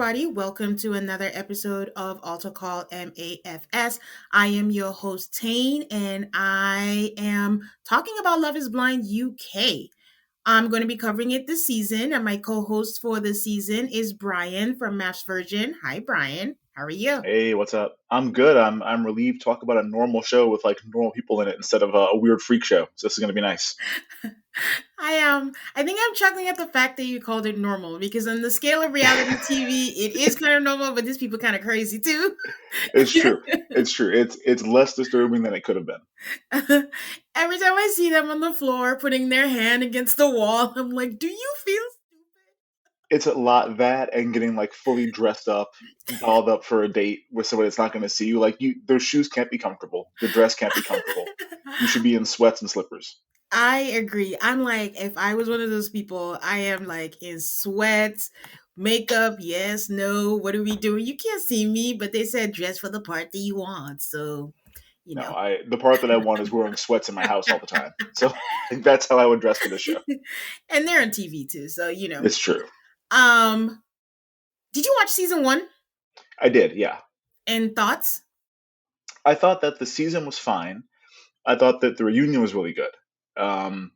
everybody. Welcome to another episode of Altar Call MAFS. I am your host, Tane, and I am talking about Love is Blind UK. I'm going to be covering it this season, and my co host for the season is Brian from MAFS Virgin. Hi, Brian. How are you? Hey, what's up? I'm good. I'm relieved to talk about a normal show with like normal people in it instead of a weird freak show. So this is gonna be nice. I think I'm chuckling at the fact that you called it normal because on the scale of reality TV, it is kind of normal, but these people kind of crazy too. It's true. It's true. It's less disturbing than it could have been. Every time I see them on the floor putting their hand against the wall, I'm like, do you feel It's a lot that and getting like fully dressed up, dolled up for a date with somebody that's not gonna see you. Like those shoes can't be comfortable. The dress can't be comfortable. You should be in sweats and slippers. I agree. I'm like, if I was one of those people, I am like in sweats, makeup, yes, no, what are we doing? You can't see me, but they said dress for the part that you want. So, you No, know. the part that I want is wearing sweats in my house all the time. So I think that's how I would dress for the show. And they're on TV too, so you know. It's true. Um, did you watch season 1 I did, yeah. and thoughts? I thought that the season was fine. I thought that the reunion was really good. Um,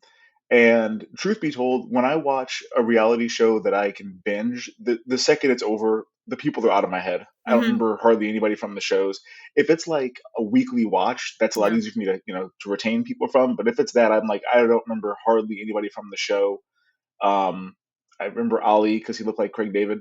and truth be told, when I watch a reality show that I can binge, the second it's over, the people are out of my head. I don't Mm-hmm. remember hardly anybody from the shows. If it's like a weekly watch, that's a lot Yeah. easier for me to to retain people from. But if it's that, I'm like I don't remember hardly anybody from the show. Um, I remember Ali because he looked like Craig David.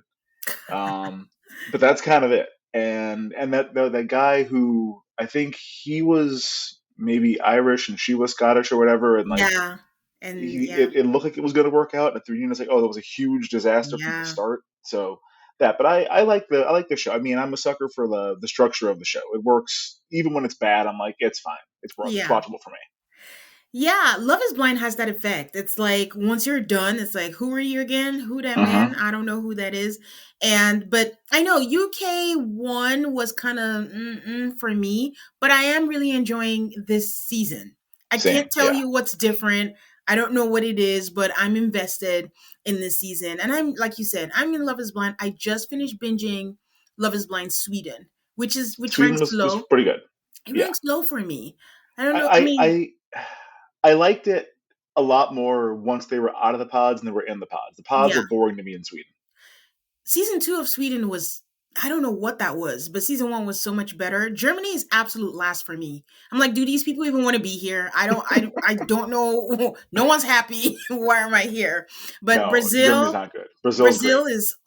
Um, but that's kind of it. And that guy who I think he was maybe Irish and she was Scottish or whatever, and like Yeah. And yeah. it looked like it was going to work out. And at the reunion, it's like, oh, that was a huge disaster from the Yeah. start. So that, but I like the show. I mean, I'm a sucker for the structure of the show. It works even when it's bad. I'm like, it's fine. It's Yeah. watchable for me. Yeah, Love is Blind has that effect. It's like once you're done, it's like, who are you again? Who that Uh-huh. man? I don't know who that is. And but I know UK one was kind of for me, but I am really enjoying this season. I Same. can't tell Yeah. you what's different. I don't know what it is, but I'm invested in this season. And I'm like you said, I'm in Love is Blind. I just finished binging Love is Blind Sweden, which Sweden ranks was low. pretty good. It Yeah. ranks low for me. I don't know. I I mean, I I liked it a lot more once they were out of the pods and they were in the pods. The pods yeah. were boring to me in Sweden. Season 2 of Sweden was, I don't know what that was, but season 1 was so much better. Germany is absolute last for me. I'm like, do these people even want to be here? I don't know. No one's happy. Why am I here? But No, Germany's Brazil, not good. Brazil's great. Brazil is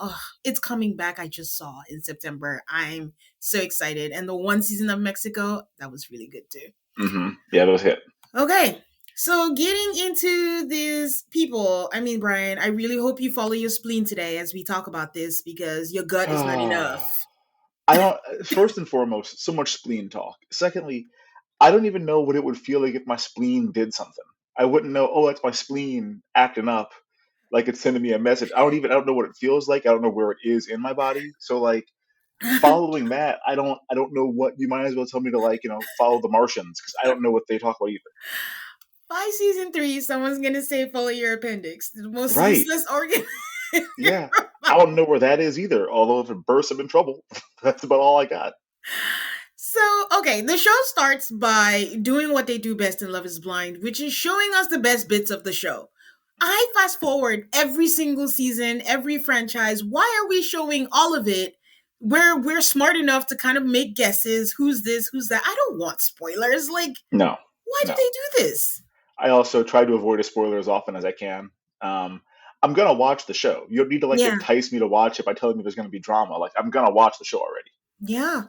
it's coming back. I just saw in September. I'm so excited. And the one season of Mexico, that was really good too. Yeah, that was hit. Okay. So getting into these people, I mean, Brian, I really hope you follow your spleen today as we talk about this because your gut is not enough. I don't. First and foremost, so much spleen talk. Secondly, I don't even know what it would feel like if my spleen did something. I wouldn't know. Oh, that's my spleen acting up, like it's sending me a message. I don't know what it feels like. I don't know where it is in my body. So like following that, I don't know what you might as well tell me to like follow the Martians because I don't know what they talk about either. By season 3, someone's gonna say follow your appendix, the most Right? useless organ. in Yeah. your I don't know body. where that is either. Although if it bursts, I'm in trouble. That's about all I got. So, okay, the show starts by doing what they do best in Love is Blind, which is showing us the best bits of the show. I fast forward every single season, every franchise. Why are we showing all of it? We're smart enough to kind of make guesses. Who's this? Who's that? I don't want spoilers. Like, No, why do no. they do this? I also try to avoid a spoiler as often as I can. Um, I'm gonna watch the show. You don't need to like Yeah, entice me to watch it by telling me there's gonna be drama. Like I'm gonna watch the show already. yeah.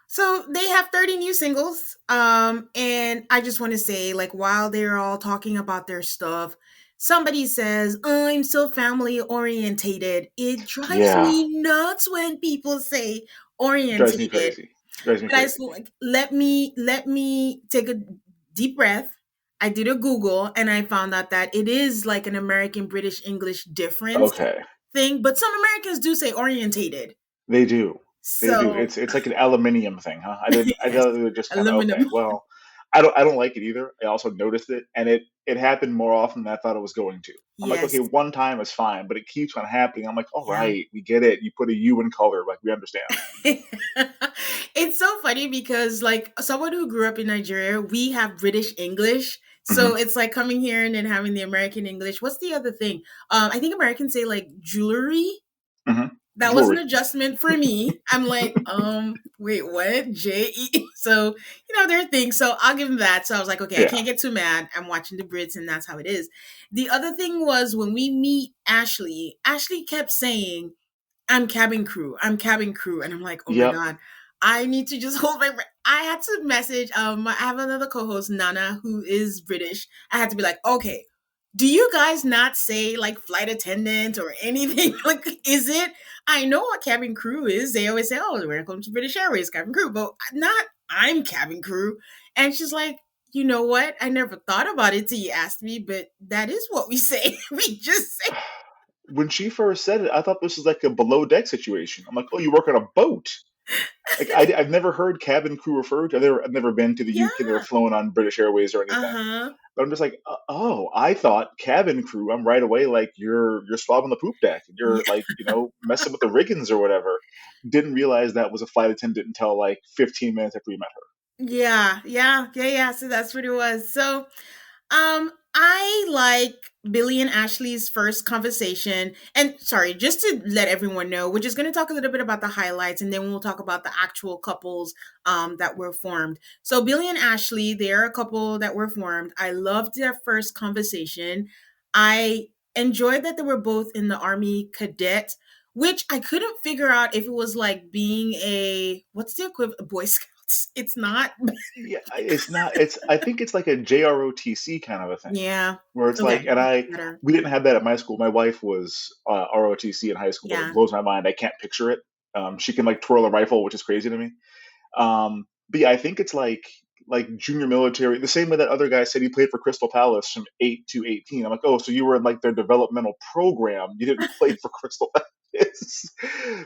So they have 30 new singles. And I just want to say, like, while they're all talking about their stuff, somebody says, I'm so family orientated. It drives Yeah, me nuts when people say drives me orientated. crazy. Drives me But I was crazy. like, let me take a deep breath. I did a Google and I found out that it is like an American British English difference Okay, thing, but some Americans do say orientated. they do. They do. So It's like an aluminium thing, huh? I didn't. I thought they were just kind of okay. aluminum. Well, I don't like it either. I also noticed it, and it happened more often than I thought it was going to. I'm like, Yes. okay, one time is fine, but it keeps on happening. I'm like, all Yeah. right, we get it. You put a U in color, like we understand. It's so funny because, like, someone who grew up in Nigeria, we have British English. So Hmm. it's like coming here and then having the American English. What's the other thing? I think Americans say like jewelry. Hmm. That was an Jewelry. adjustment for me. I'm like, wait, what? J-E? So, there are things. So I'll give them that. So I was like, okay, I Yeah. can't get too mad. I'm watching the Brits and that's how it is. The other thing was when we meet Ashley, Ashley kept saying, I'm cabin crew. I'm cabin crew. And I'm like, oh my Yep. God, I need to just hold my breath. I had to message, I have another co-host, Nana, who is British. I had to be like, okay, do you guys not say like flight attendant or anything? Like, is it? I know what cabin crew is. They always say, oh, welcome to British Airways cabin crew, but not I'm cabin crew. And she's like, you know what? I never thought about it till you asked me, but that is what we say. We just say, When she first said it, I thought this was like a below deck situation. I'm like, oh, you work on a boat. Like I've never heard cabin crew referred to. I've never been to the UK or yeah, flown on British Airways or uh anything. huh. But I'm just like, oh, I thought cabin crew. I'm right away like you're swabbing the poop deck and you're Yeah. like messing with the riggings or whatever. Didn't realize that was a flight attendant until like 15 minutes after we met Yeah, yeah, yeah, yeah. So that's what it was. So, I like Billy and Ashley's first conversation. And sorry, just to let everyone know, we're just going to talk a little bit about the highlights and then we'll talk about the actual couples that were formed. So, Billy and Ashley, they're a couple that were formed. I loved their first conversation. I enjoyed that they were both in the Army cadet, which I couldn't figure out if it was like being what's the equivalent, Boy Scouts. It's not. her. Yeah, it's not. It's I think it's like a JROTC kind of a thing Yeah. where it's like, Okay. and Better. we didn't have that at my school. My wife was ROTC in high school. It Yeah. blows my mind. I can't picture it. She can like twirl a rifle, which is crazy to me. But yeah, I think it's like junior military, the same way that other guy said he played for Crystal Palace from 8 to 18. I'm like, oh, so you were in like their developmental program. You didn't play for Crystal Palace.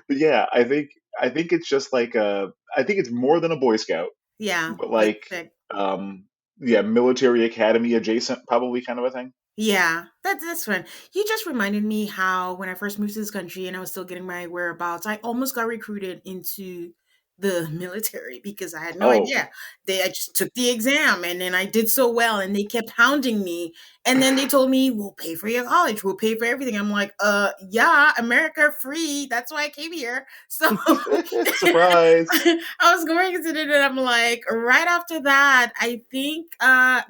But yeah, I think it's just like I think it's more than a Boy Scout, Yeah. but Like like that. um yeah, military academy adjacent, probably kind of a thing. Yeah, that's fun. You just reminded me how when I first moved to this country and I was still getting my whereabouts, I almost got recruited into the military because I had no Oh, idea. I just took the exam and then I did so well and they kept hounding me. And then they told me, we'll pay for your college, we'll pay for everything. I'm like, yeah, America free. That's why I came here. So surprise. I was going into it and I'm like, right after that, I think 9/11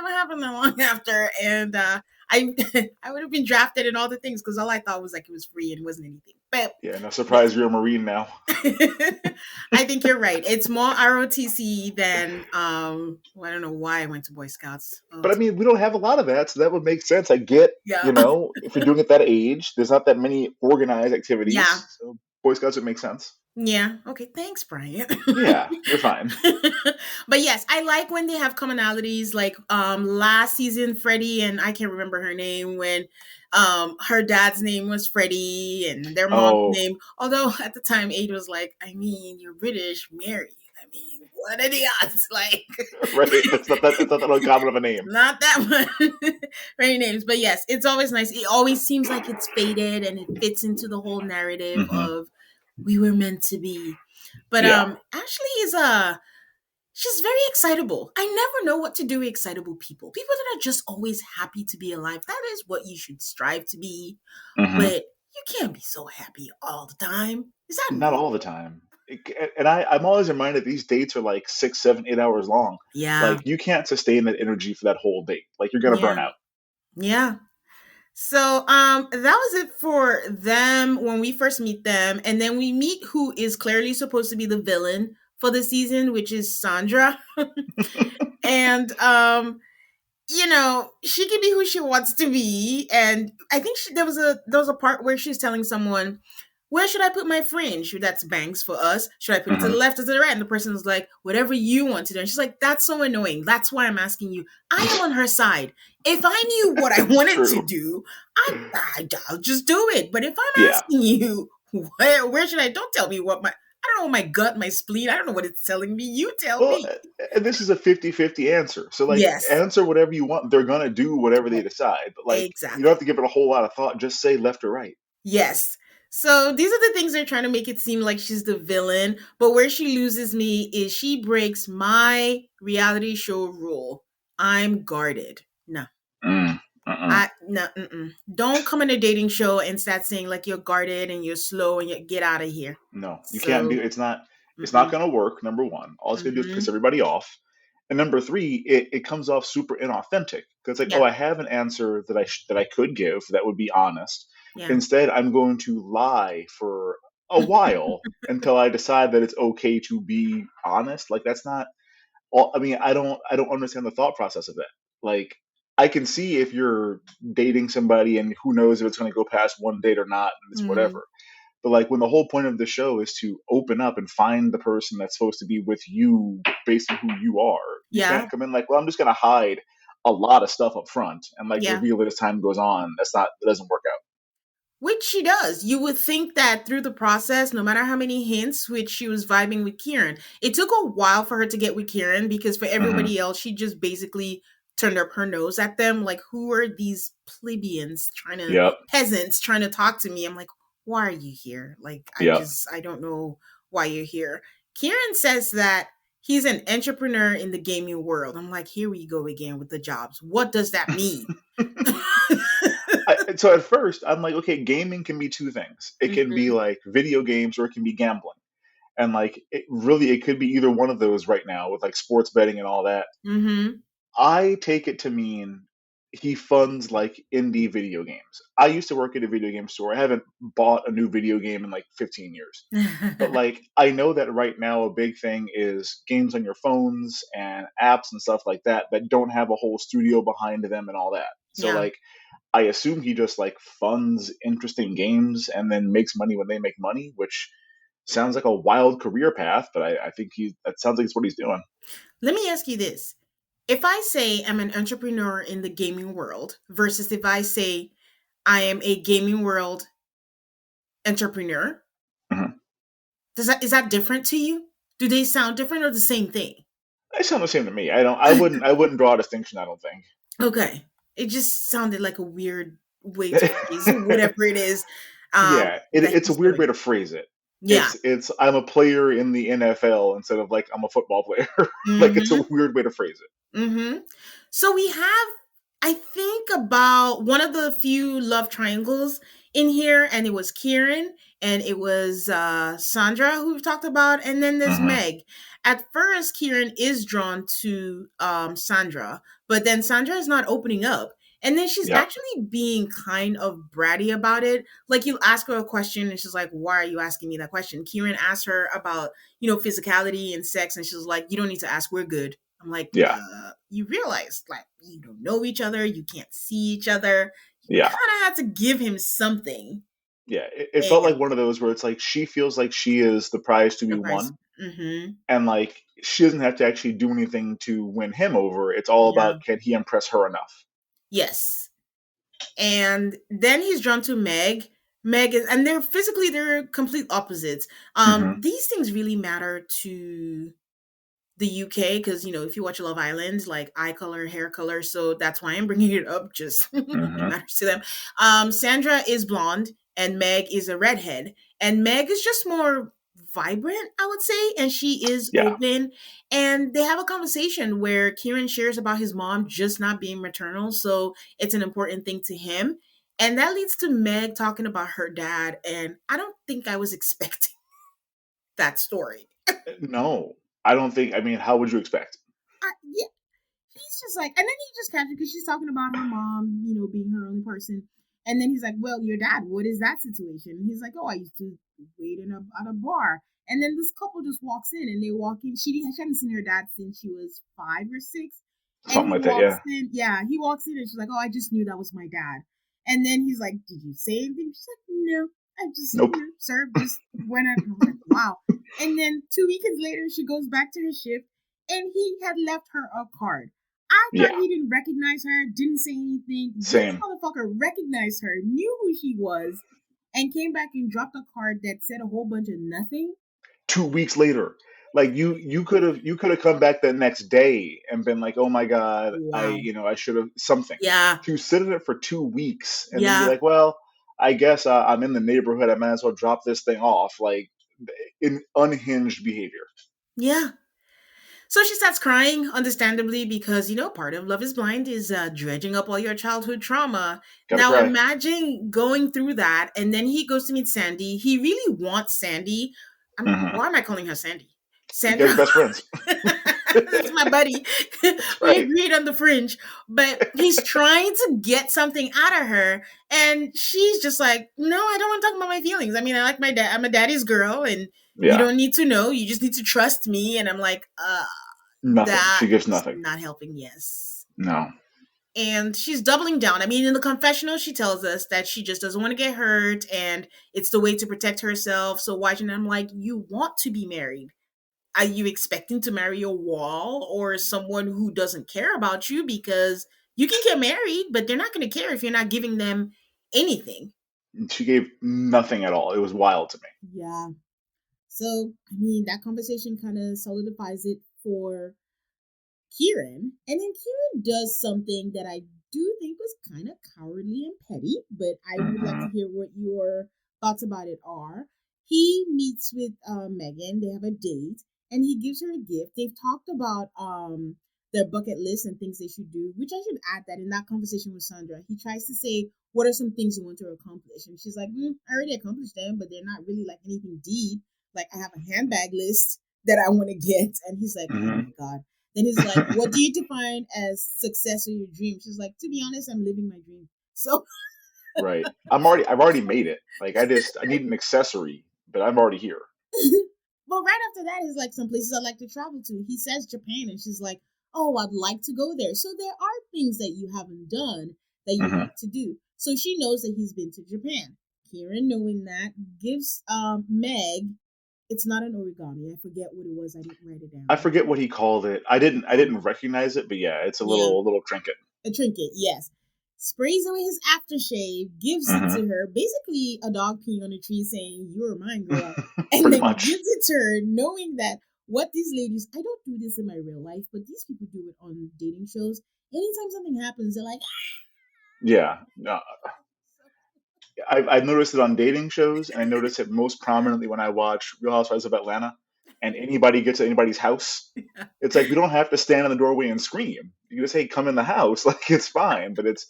happened not long after. And I I would have been drafted and all the things because all I thought was like it was free and it wasn't anything. But Yeah, no yeah. surprise, you're a Marine now. I think you're right. It's more ROTC than well, I don't know why I went to Boy Scouts. Oh, But I mean, we don't have a lot of that, so that would make sense. I get, yeah. if you're doing it at that age, there's not that many organized Yeah. activities. So Boy Scouts would make sense. Yeah. Okay. Thanks, Brian. Yeah, you're fine. But yes, I like when they have commonalities. Like last season, Freddie and I can't remember her name when her dad's name was Freddie and their mom's Oh, name. Although at the time, Aid was like, I mean, you're British, Mary. I mean, what are the odds? Like, right. It's not that uncommon of a name. not that much many names, but yes, it's always nice. It always seems like it's faded and it fits into the whole narrative Hmm. of we were meant to be. But Yeah. Ashley is she's very excitable. I never know what to do with excitable people. People that are just always happy to be alive. That is what you should strive to be. Hmm. But you can't be so happy all the time. Is that Not all the normal? time. And I'm always reminded these dates are like 6, 7, 8 hours long. Yeah. Like you can't sustain that energy for that whole date. Like you're gonna Yeah. burn out. Yeah. So that was it for them when we first meet them. And then we meet who is clearly supposed to be the villain for the season, which is Sandra. And she can be who she wants to be. And I think there was a part where she's telling someone, where should I put my fringe? That's bangs for us. Should I put it to the Hmm. left or to the right? And the person was like, whatever you want to do. And she's like, that's so annoying. That's why I'm asking you. I am on her side. If I knew what I wanted to True. do, I'll just do it. But if I'm Yeah. asking you, where should I? Don't tell me what my. I don't know my gut, my spleen. I don't know what it's telling me. You tell Well, me. and this is a 50-50 answer. So, like, Yes. answer whatever you want. They're going to do whatever they decide. But, like, you don't Exactly. have to give it a whole lot of thought. Just say left or right. Yes. So these are the things they're trying to make it seem like she's the villain. But where she loses me is she breaks my reality show rule. I'm guarded. No. Mm, mm-mm. I no, mm-mm. Don't come in a dating show and start saying like you're guarded and you're slow and you get out of here. No, you can't do So, it's not it's not mm-mm, gonna work, number one. All it's gonna do is piss mm-hmm. everybody off. And number three, it comes off super inauthentic because like, oh, Yeah, I have an answer that I could give that would be honest. yeah. Instead, I'm going to lie for a while until I decide that it's okay to be honest. Like that's not all I mean, I don't understand the thought process of that. Like I can see if you're dating somebody and who knows if it's gonna go past one date or not, and it's Mm-hmm. whatever. But like when the whole point of the show is to open up and find the person that's supposed to be with you based on who you are, you Yeah, can't come in like, well, I'm just gonna hide a lot of stuff up front and like yeah. reveal it as time goes on. That doesn't work out. Which she does. You would think that through the process, no matter how many hints, which she was vibing with Kieran, it took a while for her to get with Kieran because for Hmm. everybody else, she just basically turned up her nose at them. Like, who are these plebeians trying to, Yep. peasants trying to talk to me? I'm like, why are you here? Like, Yep. I don't know why you're here. Kieran says that he's an entrepreneur in the gaming world. I'm like, here we go again with the jobs. What does that mean? So at first, I'm like, okay, gaming can be two things. It can be Hmm. like video games or it can be gambling. And like it could be either one of those right now with like sports betting and all that. Hmm. I take it to mean he funds like indie video games. I used to work at a video game store. I haven't bought a new video game in like 15 years. But like I know that right now a big thing is games on your phones and apps and stuff like that that don't have a whole studio behind them and all that. So Yeah. like I assume he just like funds interesting games and then makes money when they make money, which sounds like a wild career path, but I think that sounds like it's what he's doing. Let me ask you this. If I say I'm an entrepreneur in the gaming world versus if I say I am a gaming world entrepreneur, Mhm. is that different to you? Do they sound different or the same thing? They sound the same to me. I wouldn't draw a distinction, I don't think. Okay. It just sounded like a weird way to phrase whatever it is Yeah, that it's a he's weird way doing. to phrase it. Yeah. It's I'm a player in the NFL instead of like I'm a football player. Like it's a Mhm. weird way to phrase it. Mhm. So we have, I think, about one of the few love triangles in here, and it was Kieran, and it was Sandra who we've talked about, and then there's Hmm. Meg. At first, Kieran is drawn to Sandra, but then Sandra is not opening up. And then she's Yep. actually being kind of bratty about it. Like you ask her a question and she's like, why are you asking me that question? Kieran asked her about, physicality and sex, and she's like, you don't need to ask, we're good. I'm like, Yeah. you realize like you don't know each other, you can't see each other. You Yeah. kind of had to give him something. Yeah. It felt And like one of those where it's like she feels like she is the prize to be surprise. won, Mm-hmm. and like she doesn't have to actually do anything to win him over. It's all Yeah. about can he impress her enough. Yes. And then he's drawn to Meg. Meg is, and they're complete opposites. Hmm. These things really matter to the UK because if you watch Love Island, like eye color, hair color, so that's why I'm bringing it up. Just it Hmm. matters to them. Sandra is blonde and Meg is a redhead, and Meg is just more vibrant, I would say, and she is Yeah. open. And they have a conversation where Kieran shares about his mom just not being maternal, so it's an important thing to him. And that leads to Meg talking about her dad, and I don't think I was expecting that story. No, I don't think. I mean, how would you expect? Yeah, he's just like, and then he just catches because she's talking about her mom, being her only person. And then he's like, well, your dad, what is that situation? And he's like, oh, I used to wait at a bar. And then this couple just walks in and they walk in. She hadn't seen her dad since she was 5 or 6. And Something he like that. walks Yeah. in. Yeah, he walks in and she's like, oh, I just knew that was my dad. And then he's like, did you say anything? She's like, no, I just, Nope. sir, just went out. And I was like, wow. And then 2 weekends later, she goes back to her shift and he had left her a card. I thought Yeah. he didn't recognize her, didn't say anything. This Same. motherfucker recognized her, knew who she was, and came back and dropped a card that said a whole bunch of nothing. 2 weeks later. Like you could have come back the next day and been like, oh my god, Wow. I should have something. Yeah. To sit in it for 2 weeks and then be Yeah. like, well, I guess I'm in the neighborhood. I might as well drop this thing off. Like in unhinged behavior. Yeah. So she starts crying, understandably, because, part of Love is Blind is dredging up all your childhood trauma. Gotta Now, cry. imagine going through that, and then he goes to meet Sandy. He really wants Sandy. Hmm. Why am I calling her Sandy? You guys Sandra. are best friends. It's my buddy. That's We right. agreed on the fringe, but he's trying to get something out of her, and she's just like, "No, I don't want to talk about my feelings. I mean, I like my dad. I'm a daddy's girl, and you Yeah. don't need to know. You just need to trust me." And I'm like, Nothing. She gives that's nothing. not helping. Yes. No. And she's doubling down. I mean, in the confessional, she tells us that she just doesn't want to get hurt, and it's the way to protect herself. So watching, I'm like, you want to be married. Are you expecting to marry a wall or someone who doesn't care about you? Because you can get married, but they're not going to care if you're not giving them anything. She gave nothing at all. It was wild to me. Yeah. So, I mean, that conversation kind of solidifies it for Kieran. And then Kieran does something that I do think was kind of cowardly and petty, but I would like to Hmm. hear what your thoughts about it are. He meets with Megan, they have a date, and he gives her a gift. They've talked about their bucket list and things they should do, which I should add that in that conversation with Sandra, he tries to say, what are some things you want to accomplish? And she's like, I already accomplished them, but they're not really like anything deep. Like, I have a handbag list that I want to get. And he's like, oh my Hmm. God. Then he's like, "What do you define as success or your dream?" She's like, "To be honest, I'm living my dream." So, Right. I've already made it. Like I need an accessory, but I'm already here. but right after that is like some places I like to travel to. He says Japan, and she's like, "Oh, I'd like to go there." So there are things that you haven't done that you Hmm. want to do. So she knows that he's been to Japan. Kieran, knowing that, gives Meg. It's not an origami. I forget what it was. I didn't write it I down. forget what he called it. I didn't Um, recognize it, but yeah, it's a yeah, little trinket. a trinket, yes. Sprays away his aftershave, gives it Hmm. to her, basically a dog peeing on a tree saying, "You're mine, girl," and Pretty then much. gives it to her, knowing that what these ladies, I don't do this in my real life, but these people do it on dating shows. Anytime something happens, they're like, Yeah. No, I've noticed it on dating shows, and I notice it most prominently when I watch Real Housewives of Atlanta. And anybody gets to anybody's house, it's like we don't have to stand in the doorway and scream. You just say, "Come in the house," like it's fine. But it's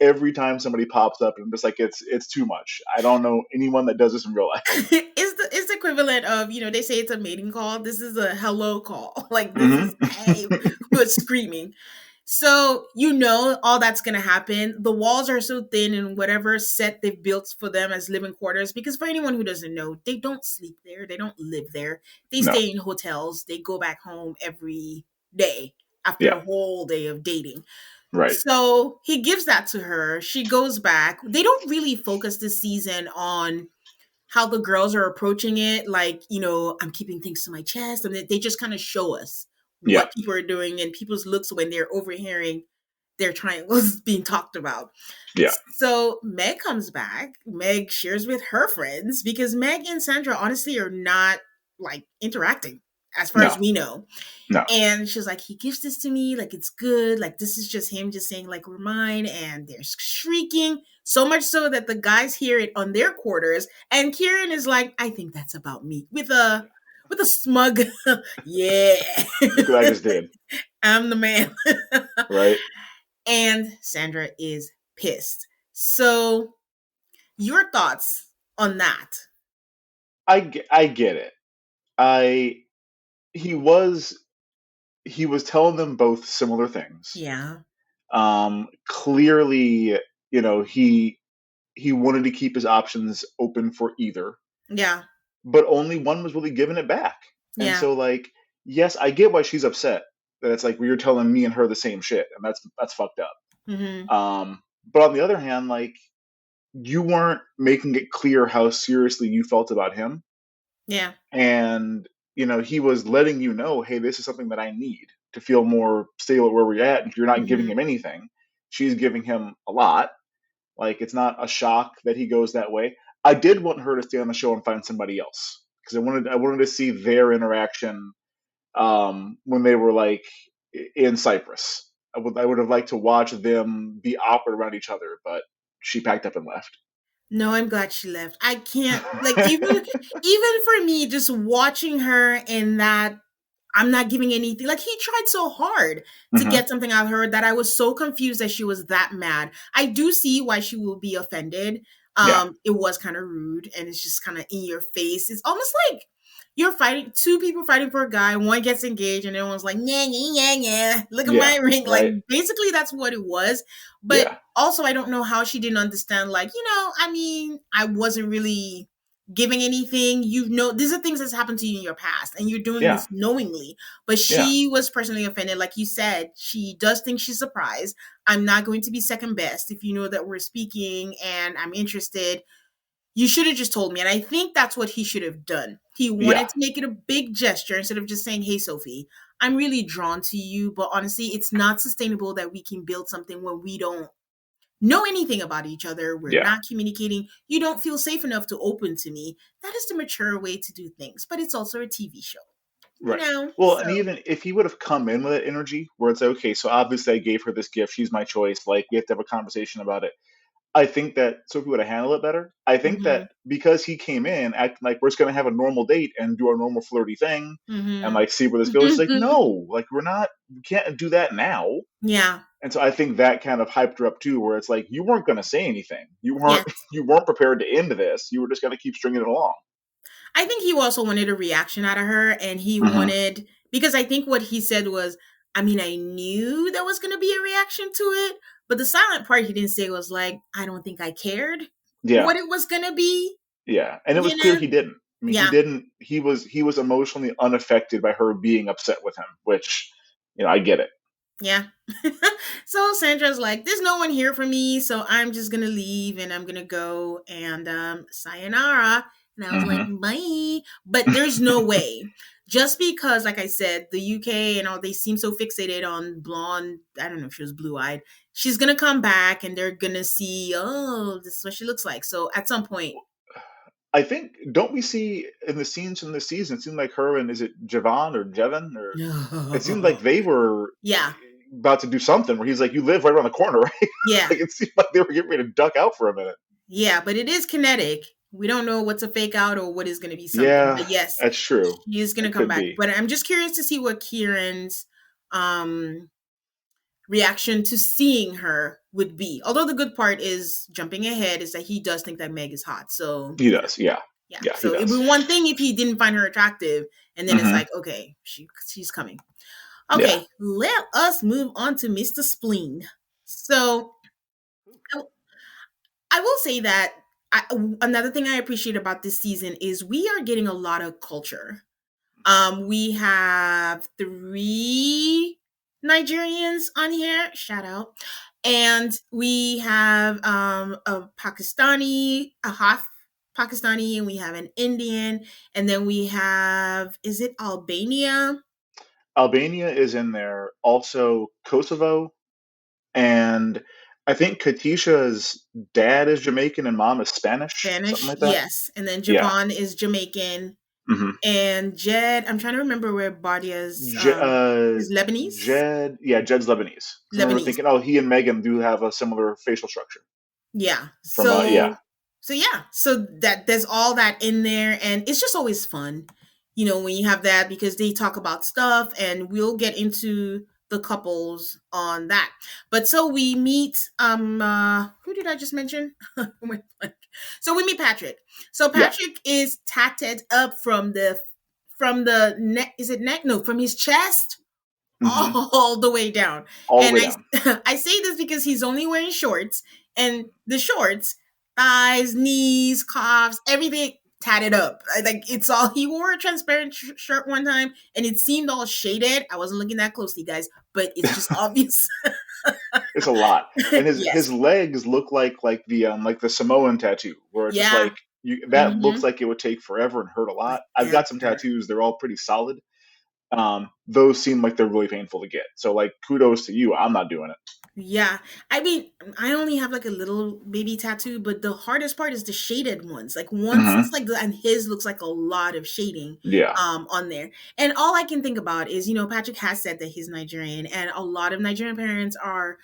every time somebody pops up, and I'm just like it's too much. I don't know anyone that does this in real life. it's the equivalent of, they say it's a mating call. This is a hello call. Like, this is, Hmm. hey, but screaming. So all that's gonna happen. The walls are so thin in whatever set they've built for them as living quarters. Because for anyone who doesn't know, they don't sleep there. They don't live there. They No. stay in hotels. They go back home every day after Yeah. the whole day of dating. Right. So he gives that to her. She goes back. They don't really focus this season on how the girls are approaching it. Like, I'm keeping things to my chest. And they just kind of show us Yeah. what people are doing and people's looks when they're overhearing their triangles being talked about. Yeah. So Meg comes back. Meg shares with her friends because Meg and Sandra honestly are not like interacting as far as No. we know. No. And she's like, he gives this to me, like it's good. Like this is just him just saying, like, we're mine. And they're shrieking. So much so that the guys hear it on their quarters. And Kieran is like, I think that's about me. With a smug, yeah. Look what I just did. I'm the man. Right. And Sandra is pissed. So your thoughts on that? I get it. I he was he was telling them both similar things. Yeah. Clearly, he wanted to keep his options open for either, Yeah. but only one was really giving it back. And Yeah. so, like, yes, I get why she's upset. That it's like, well, you're telling me and her the same shit, and that's fucked up. Hmm. But on the other hand, like, you weren't making it clear how seriously you felt about him, Yeah. and he was letting you know, hey, this is something that I need to feel more stable at where we're at. If you're not giving Hmm. him anything, she's giving him a lot. Like, it's not a shock that he goes that way. I did want her to stay on the show and find somebody else. because I wanted to see their interaction when they were like in Cyprus. I would have liked to watch them be awkward around each other, but she packed up and left. No, I'm glad she left. I can't like even for me just watching her in that I'm not giving anything. Like he tried so hard to Hmm. get something out of her that I was so confused that she was that mad. I do see why she will be offended. Yeah, It was kind of rude and it's just kind of in your face. It's almost like you're fighting two people fighting for a guy, one gets engaged and everyone's like, yeah, yeah, yeah, yeah. Look at yeah, my ring. Like right, basically that's what it was. But yeah, also I don't know how she didn't understand, like, I mean, I wasn't really giving anything. These are things that's happened to you in your past and you're doing yeah, this knowingly. But yeah, she was personally offended. Like you said, she does think she's surprised. I'm not going to be second best. If you know that we're speaking and I'm interested, you should have just told me. And I think that's what he should have done. He yeah, wanted to make it a big gesture instead of just saying, hey, Sophie, I'm really drawn to you. But honestly, it's not sustainable that we can build something when we don't know anything about each other. We're yeah, not communicating. You don't feel safe enough to open to me. That is the mature way to do things. But it's also a TV show, right. Well, and So, even if he would have come in with that energy, where it's like, okay, so obviously I gave her this gift, she's my choice. Like we have to have a conversation about it. I think that Sophie would have handled it better. I think that mhm, because he came in acting like we're just gonna have a normal date and do our normal flirty thing and mhm. like see where this goes, she's like, no, like we're not, we can't do that now. Yeah. And so I think that kind of hyped her up too, where it's like you weren't gonna say anything. You weren't Yes. you weren't prepared to end this. You were just gonna keep stringing it along. I think he also wanted a reaction out of her, and he Hmm. wanted, because I think what he said was, I mean, I knew there was going to be a reaction to it, but the silent part he didn't say was like, I don't think I cared Yeah, what it was going to be, yeah, and it was you clear know? he didn't. I mean, he Yeah. didn't. He was emotionally unaffected by her being upset with him, which I get it. Yeah. So Sandra's like, there's no one here for me, so I'm just gonna leave and I'm gonna go and sayonara. And I was like, Hmm. bye. But there's no way. Just because, like I said, the UK and all they seem so fixated on blonde, I don't know if she was blue eyed. She's gonna come back and they're gonna see, oh, this is what she looks like. So at some point, I think don't we see in the scenes from this season? It seemed like her and is it Javon or Jevon or it seemed like they were yeah, about to do something where he's like, "You live right around the corner, right?" yeah. Like it seemed like they were getting ready to duck out for a minute. Yeah, but it is kinetic. We don't know what's a fake out or what is going to be something. Yeah, But yes, that's true. she is going to It come could back. be. But I'm just curious to see what Kieran's um reaction to seeing her would be. Although the good part is jumping ahead is that he does think that Meg is hot. So, He does. Yeah, yeah. yeah, he So it'd be does. one thing if he didn't find her attractive and then it's Hmm. like, okay, she's coming. Yeah. Okay, let us move on to Mr. Spleen. So, I will say that another thing I appreciate about this season is we are getting a lot of culture. We have three Nigerians on here, shout out, and we have a Pakistani, a half Pakistani, and we have an Indian, and then we have, is it Albania? Albania is in there. Also Kosovo, and I think Katisha's dad is Jamaican and mom is Spanish, something Spanish, like that. yes, and then Yeah. Javon is Jamaican, Hmm. and Jed, I'm trying to remember where Badia's is Lebanese. Jed, yeah, Jed's Lebanese. 'Cause I remember Lebanese. thinking, oh, he and Megan do have a similar facial structure Yeah. from, yeah, So yeah. So that there's all that in there and it's just always fun, when you have that because they talk about stuff and we'll get into the couples on that. But so we meet who did I just mention? Oh my blank. So we meet Patrick. So yeah. Patrick is tatted up from the neck, is it neck? No, from his chest Hmm. all the way down. All the And way down. I say this because he's only wearing shorts, and the shorts, thighs, knees, calves, everything tatted up. Like it's all he wore a transparent shirt one time, and it seemed all shaded. I wasn't looking that closely, guys, but it's just obvious. It's a lot, and his Yes. legs look like the Samoan tattoo, where it's just Yeah. like that looks Mm-hmm. like it would take forever and hurt a lot. I've Yeah. got some tattoos; they're all pretty solid. those seem like they're really painful to get. So like kudos to you. I'm not doing it. Yeah. I mean, I only have like a little baby tattoo, but the hardest part is the shaded ones. Like once it's Hmm. like and his looks like a lot of shading Yeah. on there. And all I can think about is, Patrick has said that he's Nigerian and a lot of Nigerian parents are,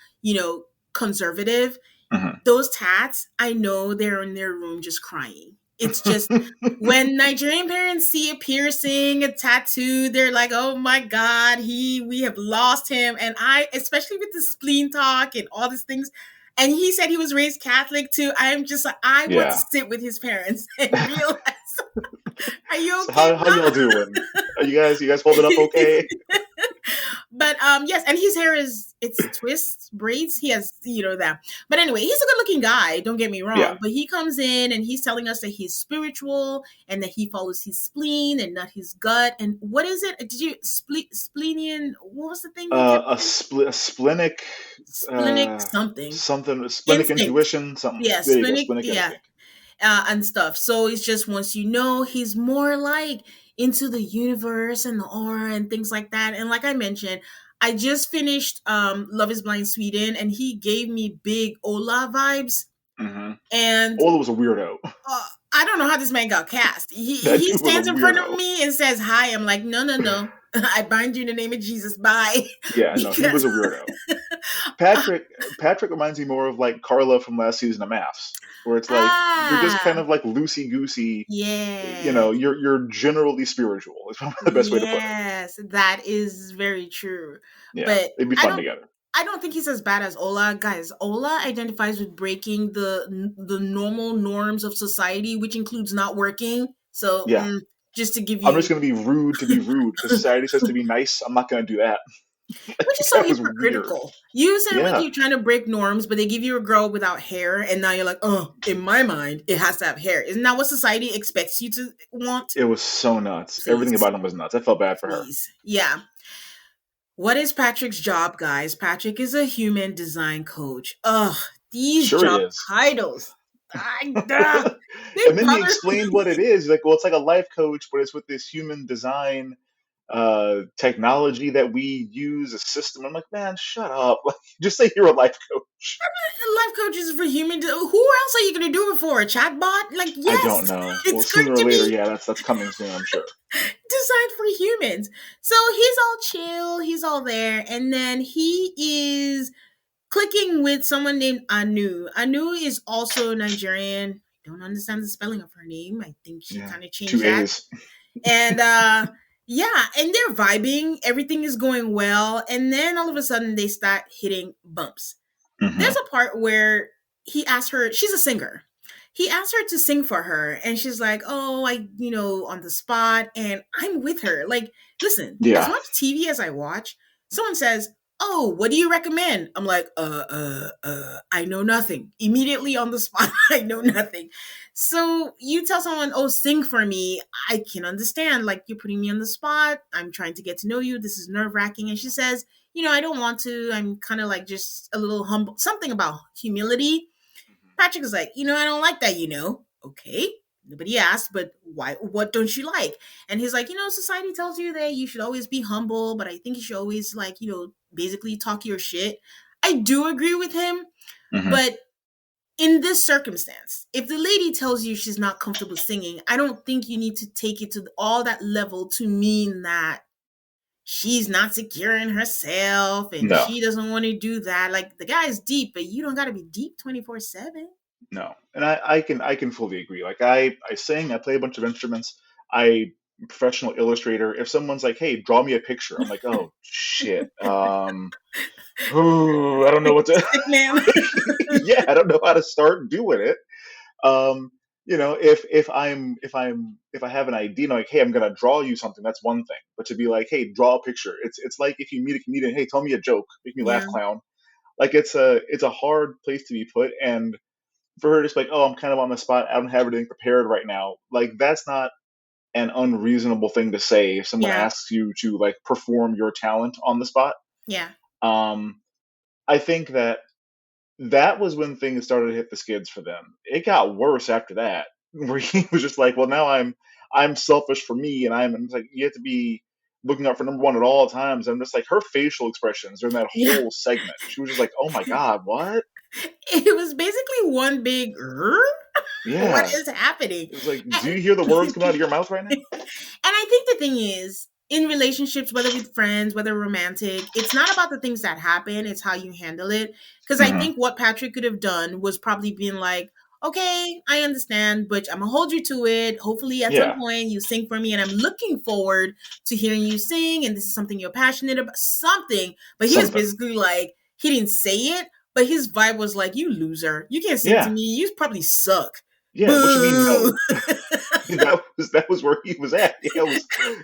conservative. Hmm. Those tats, I know they're in their room just crying. It's just when Nigerian parents see a piercing, a tattoo, they're like, "Oh my God, we have lost him." And I, especially with the spleen talk and all these things, and he said he was raised Catholic too. I'm just like, I want to Yeah. sit with his parents and realize, are you So okay, how y'all doing? Are you guys holding up okay? Ma? But yes, and his hair is it's twists, braids. He has that. But anyway, he's a good looking guy. Don't get me Yeah. wrong. But he comes in and he's telling us that he's spiritual and that he follows his spleen and not his gut. And what is it? Did you splenian? What was the thing he kept saying? A splenic, Splenic something something, splenic instinct. intuition, something. Yeah, There you go, splenic. splenic Yeah, instinct. and stuff. So it's just once he's more like into the universe and the aura and things like that. And like I mentioned, I just finished Love is Blind Sweden and he gave me big Ola vibes. Hmm. And Ola was a weirdo. I don't know how this man got cast. He That he dude was a stands in front of weirdo. me and says hi. I'm like, no, no, no. I bind you in the name of Jesus. Bye. Yeah, no, he was Because a weirdo. Patrick Patrick reminds me more of like Carla from last season of MAFS, where it's like you're just kind ah of like loosey goosey. yeah. You're generally spiritual. Is probably the best way to put it. Yes, that is very true. Yeah, But they'd be I fun don't together. I don't think he's as bad as Ola. Guys, Ola identifies with breaking the normal norms of society, which includes not working. So, Yeah, just to give I'm just you, gonna be rude to be rude because society says to be nice. I'm not gonna do that. which is so That was weird. hypocritical. You said like Yeah, you're trying to break norms, but they give you a girl without hair, and now you're like, oh, in my mind, it has to have hair. Isn't that what society expects you to want? it was so nuts. Everything Please, about him was nuts. I felt bad for her. please, yeah. What is Patrick's job, guys? Patrick is a human design coach. Ugh, these Sure he job is. titles. They And then he bother explained what me. it is. Like, well, it's like a life coach, but it's with this human design technology that we use a system. I'm like, man, shut up. Like, just say you're a life coach. Life coaches for human. Who else are you going to do it for? A chatbot? Like, I don't yes, know. Well, it's going sooner or to later, be yeah, that's coming soon, I'm sure. designed for humans. So he's all chill. He's all there. And then he is clicking with someone named Anu. Anu is also Nigerian. I don't understand the spelling of her name. I think she Yeah, kind of two changed that. A's. And yeah, and they're vibing, everything is going well, and then all of a sudden they start hitting bumps. Hmm. There's a part where he asked her, she's a singer. He asked her to sing for her, and she's like, "Oh, on the spot." And I'm with her. Like, listen, as Yeah, much TV as I watch, someone says, "Oh, what do you recommend?" I'm like, I know nothing. Immediately on the spot, I know nothing. So you tell someone, "Oh, sing for me," I can understand. Like, you're putting me on the spot. I'm trying to get to know you. This is nerve wracking. And she says, I don't want to. I'm kind of like just a little humble. Something about humility. Patrick is like, I don't like that. Okay. Nobody asked, but why? What don't you like? And he's like, society tells you that you should always be humble, but I think you should always, like, basically talk your shit. I do agree with him, hmm, but in this circumstance, if the lady tells you she's not comfortable singing, I don't think you need to take it to all that level to mean that she's not secure in herself and no, she doesn't want to do that. Like, the guy's deep, but you don't got to be deep 24/7. no. And I can fully agree. Like I sing, I play a bunch of instruments. I professional illustrator. If someone's like, "Hey, draw me a picture," I'm like, "Oh shit. Ooh, I don't know Like what a to." stick man. Yeah, I don't know how to start doing it. Um, if I have an idea, like, hey, I'm gonna draw you something, that's one thing. But to be like, hey, draw a picture, it's like if you meet a comedian, hey, tell me a joke, make me laugh, Yeah, clown. Like it's a hard place to be put, and for her to just like, oh, I'm kind of on the spot, I don't have anything prepared right now. Like that's not an unreasonable thing to say if someone yeah, asks you to like perform your talent on the spot. yeah, Um, I think that was when things started to hit the skids for them. It got worse after that, where he was just like, "Well, now I'm selfish for me, and I'm." And it's like you have to be. looking out for number one at all times. And just like her facial expressions during that Yeah. whole segment, she was just like, "Oh my god, what?" It was basically one big what Yeah, is happening? it was like, "Do And, you hear the words coming out of your mouth right now?" and I think the thing is, in relationships, whether with friends, whether romantic, it's not about the things that happen, it's how you handle it. Because I Hmm. think what Patrick could have done was probably being like, okay, I understand, but I'm gonna hold you to it. Hopefully, at some Yeah, point, you sing for me, and I'm looking forward to hearing you sing. And this is something you're passionate about, something. But he was something. basically like, he didn't say it, but his vibe was like, you loser. You can't sing to Yeah, me. You probably suck. yeah. What you mean Boo. no? That was where he was at. Yeah,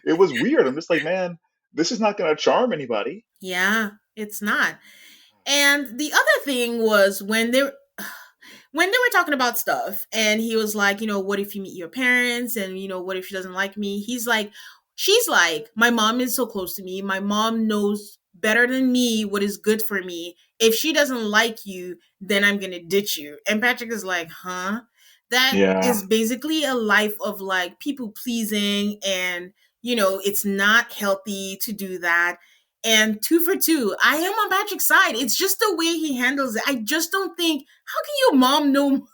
it was weird. I'm just like, man, this is not going to charm anybody. Yeah, it's not. And the other thing was when they were talking about stuff and he was like, what if you meet your parents and what if she doesn't like me? He's like, she's like, my mom is so close to me. My mom knows better than me what is good for me. If she doesn't like you, then I'm going to ditch you. And Patrick is like, "Huh?" That Yeah, is basically a life of like people pleasing and it's not healthy to do that. And two for two, I am on Patrick's side. It's just the way he handles it. I just don't think, how can your mom know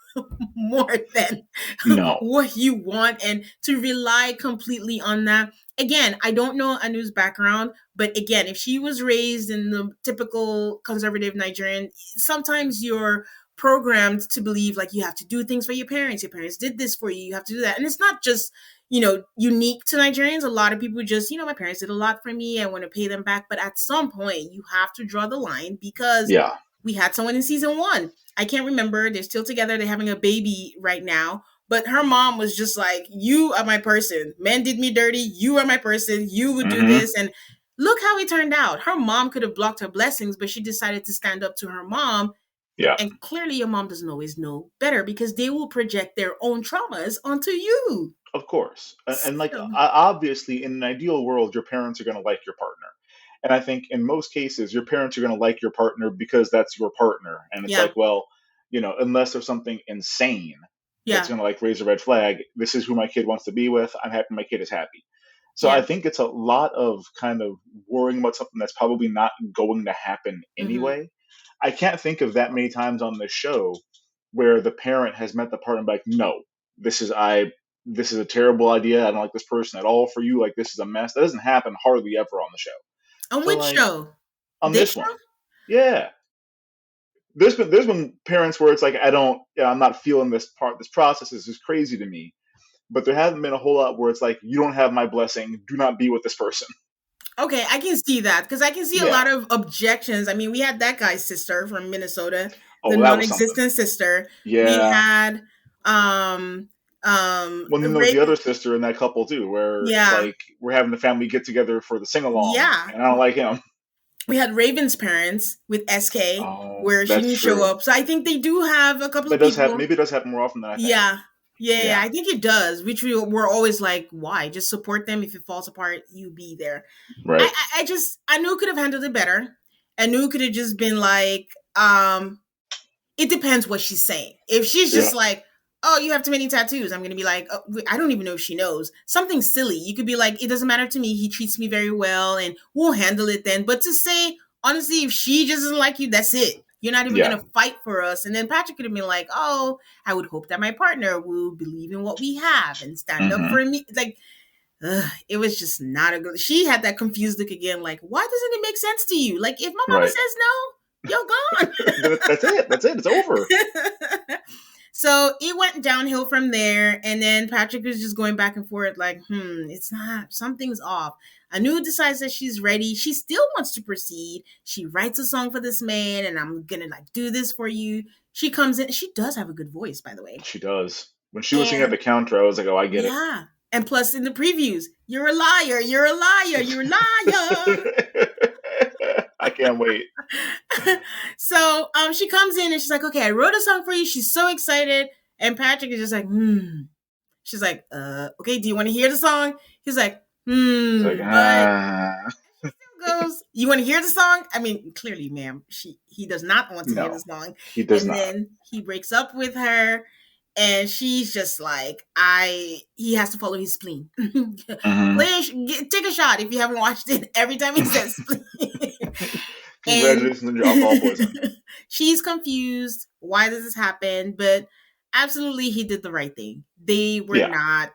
more than no, what you want and to rely completely on that? Again, I don't know Anu's background, but again, if she was raised in the typical conservative Nigerian, sometimes you're programmed to believe like you have to do things for your parents. Your parents did this for you. You have to do that. And it's not just unique to Nigerians. A lot of people just, my parents did a lot for me. I want to pay them back. But at some point, you have to draw the line because yeah, we had someone in season one. I can't remember. They're still together. They're having a baby right now. But her mom was just like, you are my person. Men did me dirty. You are my person. You would do hmm this. And look how it turned out. Her mom could have blocked her blessings, but she decided to stand up to her mom. yeah. And clearly, your mom doesn't always know better because they will project their own traumas onto you. Of course. And like So, obviously in an ideal world your parents are going to like your partner. And I think in most cases your parents are going to like your partner because that's your partner. And it's yeah, like, well, unless there's something insane that's yeah. going to like raise a red flag, this is who my kid wants to be with. I'm happy my kid is happy. So I Yeah. think it's a lot of kind of worrying about something that's probably not going to happen Mhm. anyway. I can't think of that many times on this show where the parent has met the partner and be like, no, this is a terrible idea. I don't like this person at all for you. Like this is a mess. That doesn't happen hardly ever on the show. On So which like show? on This this show? one, yeah. There's been parents where it's like I don't yeah, I'm not feeling this part. This process is just crazy to me. But there hasn't been a whole lot where it's like you don't have my blessing. Do not be with this person. Okay, I can see that because I can see a Yeah. lot of objections. I mean, we had that guy's sister from Minnesota, the Oh, that was something. non-existent sister. We Yeah. had um Well, then there was the Raven. other sister in that couple too, where it's Yeah, like we're having the family get together for the sing along, yeah. and I don't like him. We had Raven's parents with SK Oh, where she that's didn't show true. up. So I think they do have a couple That of does happen. people. Maybe it does happen more often than I think. Yeah. Yeah, yeah, Yeah. I think it does. Which we're always like, why? Just support them. If it falls apart, you be there. I, Right. I, I just I knew could have handled it better. I knew could have just been like, um, it depends what she's saying. If she's Yeah. just like, oh, you have too many tattoos, I'm gonna be like, oh, I don't even know if she knows. Something silly. You could be like, it doesn't matter to me. He treats me very well, and we'll handle it then. But to say honestly, if she just doesn't like you, that's it. You're not even Yeah. gonna fight for us. And then Patrick could have been like, oh, I would hope that my partner will believe in what we have and stand up Hmm. for me. Like, it was just not a good. She had that confused look again, like, why doesn't it make sense to you? Like, if my mama Right. says no, That's it. That's it. It's over. you're gone. So it went downhill from there, and then Patrick was just going back and forth, like, it's not, something's off. Anu decides that she's ready. She still wants to proceed. She writes a song for this man, and I'm gonna like do this for you. She comes in. She does have a good voice, by the way. She does. When she was singing at the And counter, I was like, oh, I get yeah. And plus in the previews, you're a liar, you're a liar, you're a liar. it. I can't wait. So she comes in and she's like, okay, I wrote a song for you. She's so excited. And Patrick is just like, She's like, okay, do you want to hear the song? He's like, It's like, but ah, goes, you want to hear the song? I mean, clearly, ma'am, he does not want to hear the no, song. he does And not. then he breaks up with her. And she's just like, I he has to follow his spleen. Hmm. Take a shot if you haven't watched it. Every time he says spleen, and Congratulations on your alcohol poisoning. she's confused. Why does this happen? But absolutely, he did the right thing. They were Yeah. not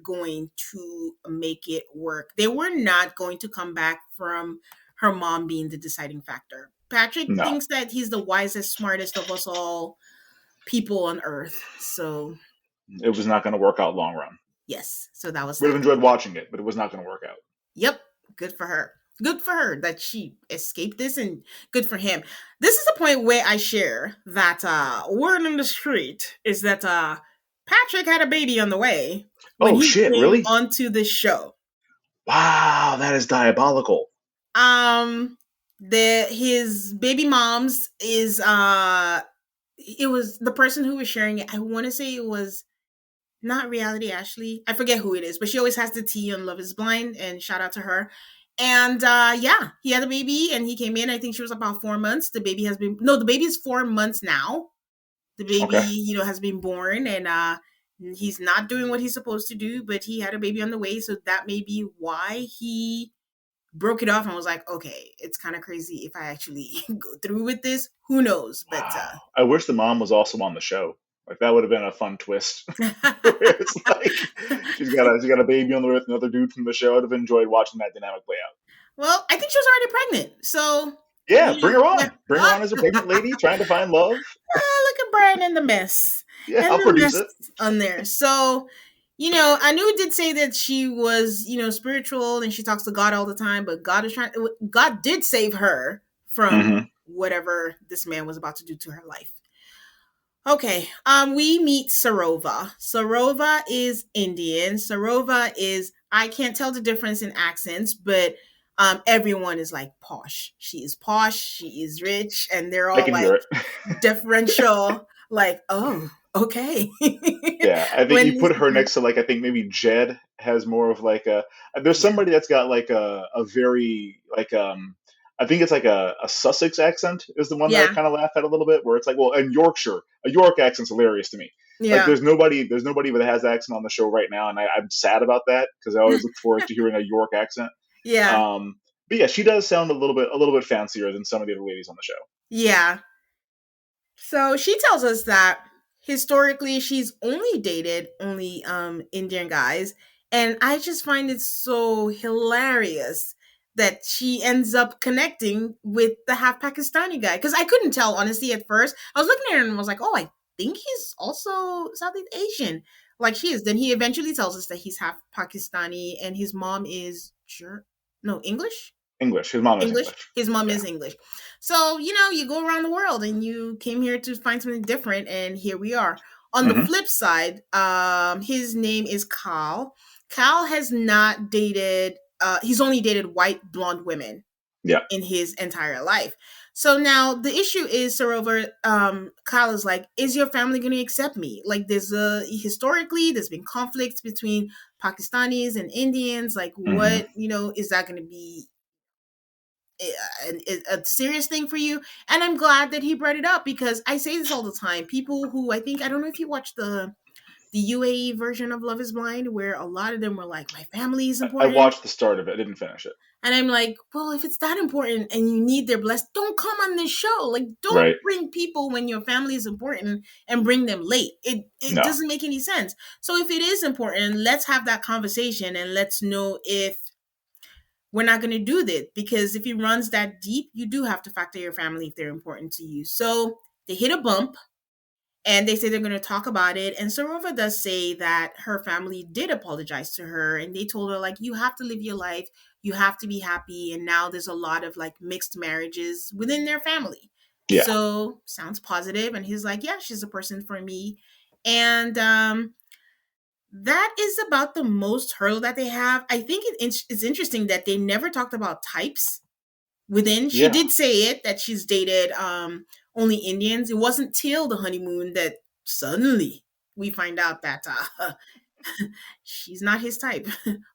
going to make it work. They were not going to come back from her mom being the deciding factor. Patrick No. thinks that he's the wisest, smartest of us all people on earth. So, It was not going to work out long run. yes. So that was Would have that. enjoyed watching it, but it was not going to work out. Yep. Good for her. Good for her that she escaped this, and good for him. This is the point where I share that word on the street is that Patrick had a baby on the way when Oh he shit! came Really? onto the show. Wow, that is diabolical. Um his baby mom's is it was the person who was sharing it. I want to say it was not Reality Ashley. I forget who it is, but she always has the tea on Love is Blind, and shout out to her. And yeah, he had a baby and he came in. I think she was about 4 months. The baby has been no, the baby is 4 months now. The baby, Okay. has been born, and he's not doing what he's supposed to do, but he had a baby on the way, so that may be why he broke it off and was like, okay, it's kind of crazy if I actually go through with this. Who knows? But Wow. I wish the mom was also on the show. Like that would have been a fun twist. Where it's like she's got a baby on the way with another dude from the show. I'd have enjoyed watching that dynamic play out. well, I think she was already pregnant, so Yeah, bring her yeah. on. Bring her on as a pregnant lady trying to find love. Look at Brian and the mess. Yeah, And I'll the produce mess it. on there. So, Anu did say that she was, spiritual and she talks to God all the time, but God did save her Hmm. from whatever this man was about to do to her life. Okay. We meet Sarova. Sarova is Indian. Sarova is I can't tell the difference in accents, but everyone is like posh. She is posh, she is rich, and they're I all can hear like it. differential, like, oh, okay. Yeah, I think when you put her next to like I think maybe Jed has more of like a there's Yeah. somebody that's got like a very like I think it's like a Sussex accent is the one that I Yeah. kind of laugh at a little bit where it's like well in Yorkshire a York accent's hilarious to me. Like Yeah. there's nobody that has accent on the show right now and I'm sad about that because I always look forward to hearing a York accent. Yeah. Um, but yeah, she does sound a little bit fancier than some of the other ladies on the show. Yeah. So she tells us that historically she's only dated only Indian guys, and I just find it so hilarious that she ends up connecting with the half Pakistani guy, because I couldn't tell honestly at first. I was looking at her and was like, "Oh, I think he's also Southeast Asian." Like she is. Then he eventually tells us that he's half Pakistani and his mom is no, English? English. His mom is English. English. His mom Yeah. is English. So, you go around the world and you came here to find something different, and here we are. On the Hmm. flip side, his name is Cal. Cal has not dated, he's only dated white blonde women Yeah. in his entire life. So now the issue is, Sarover, Kyle is like, is your family going to accept me? Like, historically, there's been conflicts between Pakistanis and Indians. Like, Hmm. is that going to be a serious thing for you? And I'm glad that he brought it up, because I say this all the time. People who, I don't know if you watch the UAE version of Love is Blind, where a lot of them were like, my family is I important. watched the start of it. I didn't finish it. And I'm like, well, if it's that important and you need their bless, don't come on this show. Like, don't Right. bring people when your family is important and bring them late. It No. doesn't make any sense. So if it is important, let's have that conversation and let's know if we're not going to do this, because if it runs that deep, you do have to factor your family if they're important to you. So they hit a bump and they say they're going to talk about it. And Sarova does say that her family did apologize to her and they told her, like, you have to live your life, you have to be happy. And now there's a lot of like mixed marriages within their family. Yeah. So sounds positive. And he's like, yeah, she's a person for me. And that is about the most hurdle that they have. I think it's interesting that they never talked about types within. She Yeah. did say it that she's dated only Indians. It wasn't till the honeymoon that suddenly we find out that she's not his type.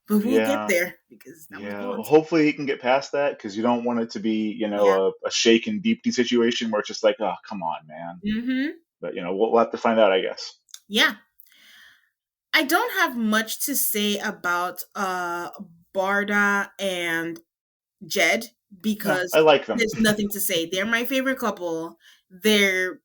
But we'll get Yeah. there because that was Yeah. Well, blunt. hopefully he can get past that because you don't want it to be, Yeah. a shaken deeply situation where it's just like, oh, come on, man. Mm-hmm. But we'll have to find out, I guess. Yeah, I don't have much to say about Barda and Jed No, I because like them. there's nothing to say. They're my favorite couple. They're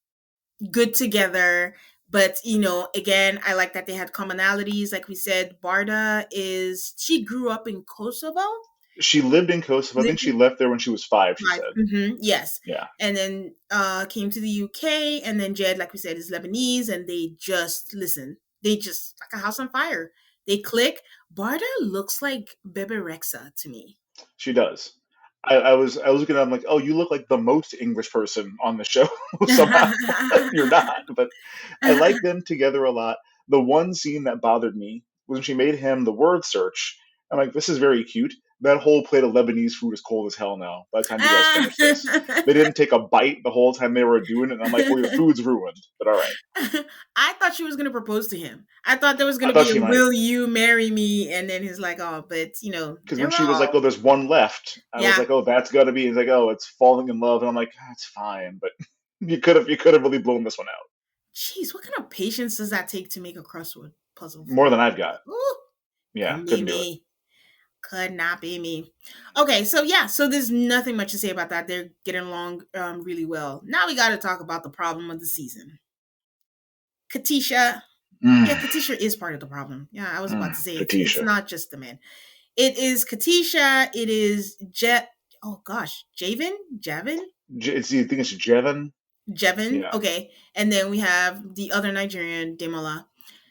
good together. But again, I like that they had commonalities. Like we said, Barda is she grew up in Kosovo, She lived in Kosovo. I think lived she left there when she was 5. She life. said, Yes. "Yeah, And then came to the UK, and then Jed, like we said, is Lebanese, and they just listen. They just like a house on fire. They click. Barda looks like Bebe Rexha to me. she does." I was looking at. I'm like, oh, you look like the most English person on the show. Somehow you're not, but I like them together a lot. The one scene that bothered me was when she made him the word search. I'm like, this is very cute. That whole plate of Lebanese food is cold as hell now. By the time you guys finish this, they didn't take a bite the whole time they were doing it. And I'm like, well, your food's ruined. But all right, I thought she was going to propose to him. I thought there was going I to thought be she a might. "Will you marry me?" And then he's like, "Oh, but Because when they're she was like, "Oh, all there's one left," I was yeah." like, "Oh, that's got to be." He's like, "Oh, it's falling in love," and I'm like, "That's fine," but you could have really blown this one out Jeez, what kind of patience does that take to make a crossword puzzle for? more than I've got. Ooh, Yeah, couldn't be couldn't do it. me. Could not be me. Okay, so yeah, so there's nothing much to say about that. They're getting along really well. Now we got to talk about the problem of the season. Katisha. Yeah, Mm, Katisha is part of the problem. Yeah, I was about to say it's Katisha. not just the man. It is Katisha. It is Jet. Oh gosh, You think it's Jevon? Jevin. Yeah. Okay, and then we have the other Nigerian, Demola.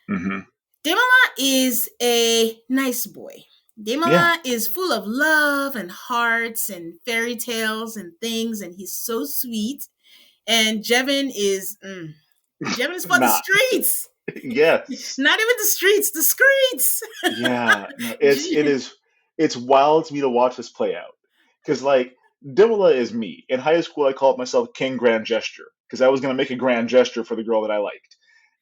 Hmm. Demola is a nice boy. Yeah. Demola is full of love and hearts and fairy tales and things, and he's so sweet. And Jevin is for the Not. streets. Yes. Not even the streets, the streets. Yeah, no, it's wild to me to watch this play out. Because like Dimala is me. In high school I called myself King Grand Gesture because I was gonna make a grand gesture for the girl that I liked.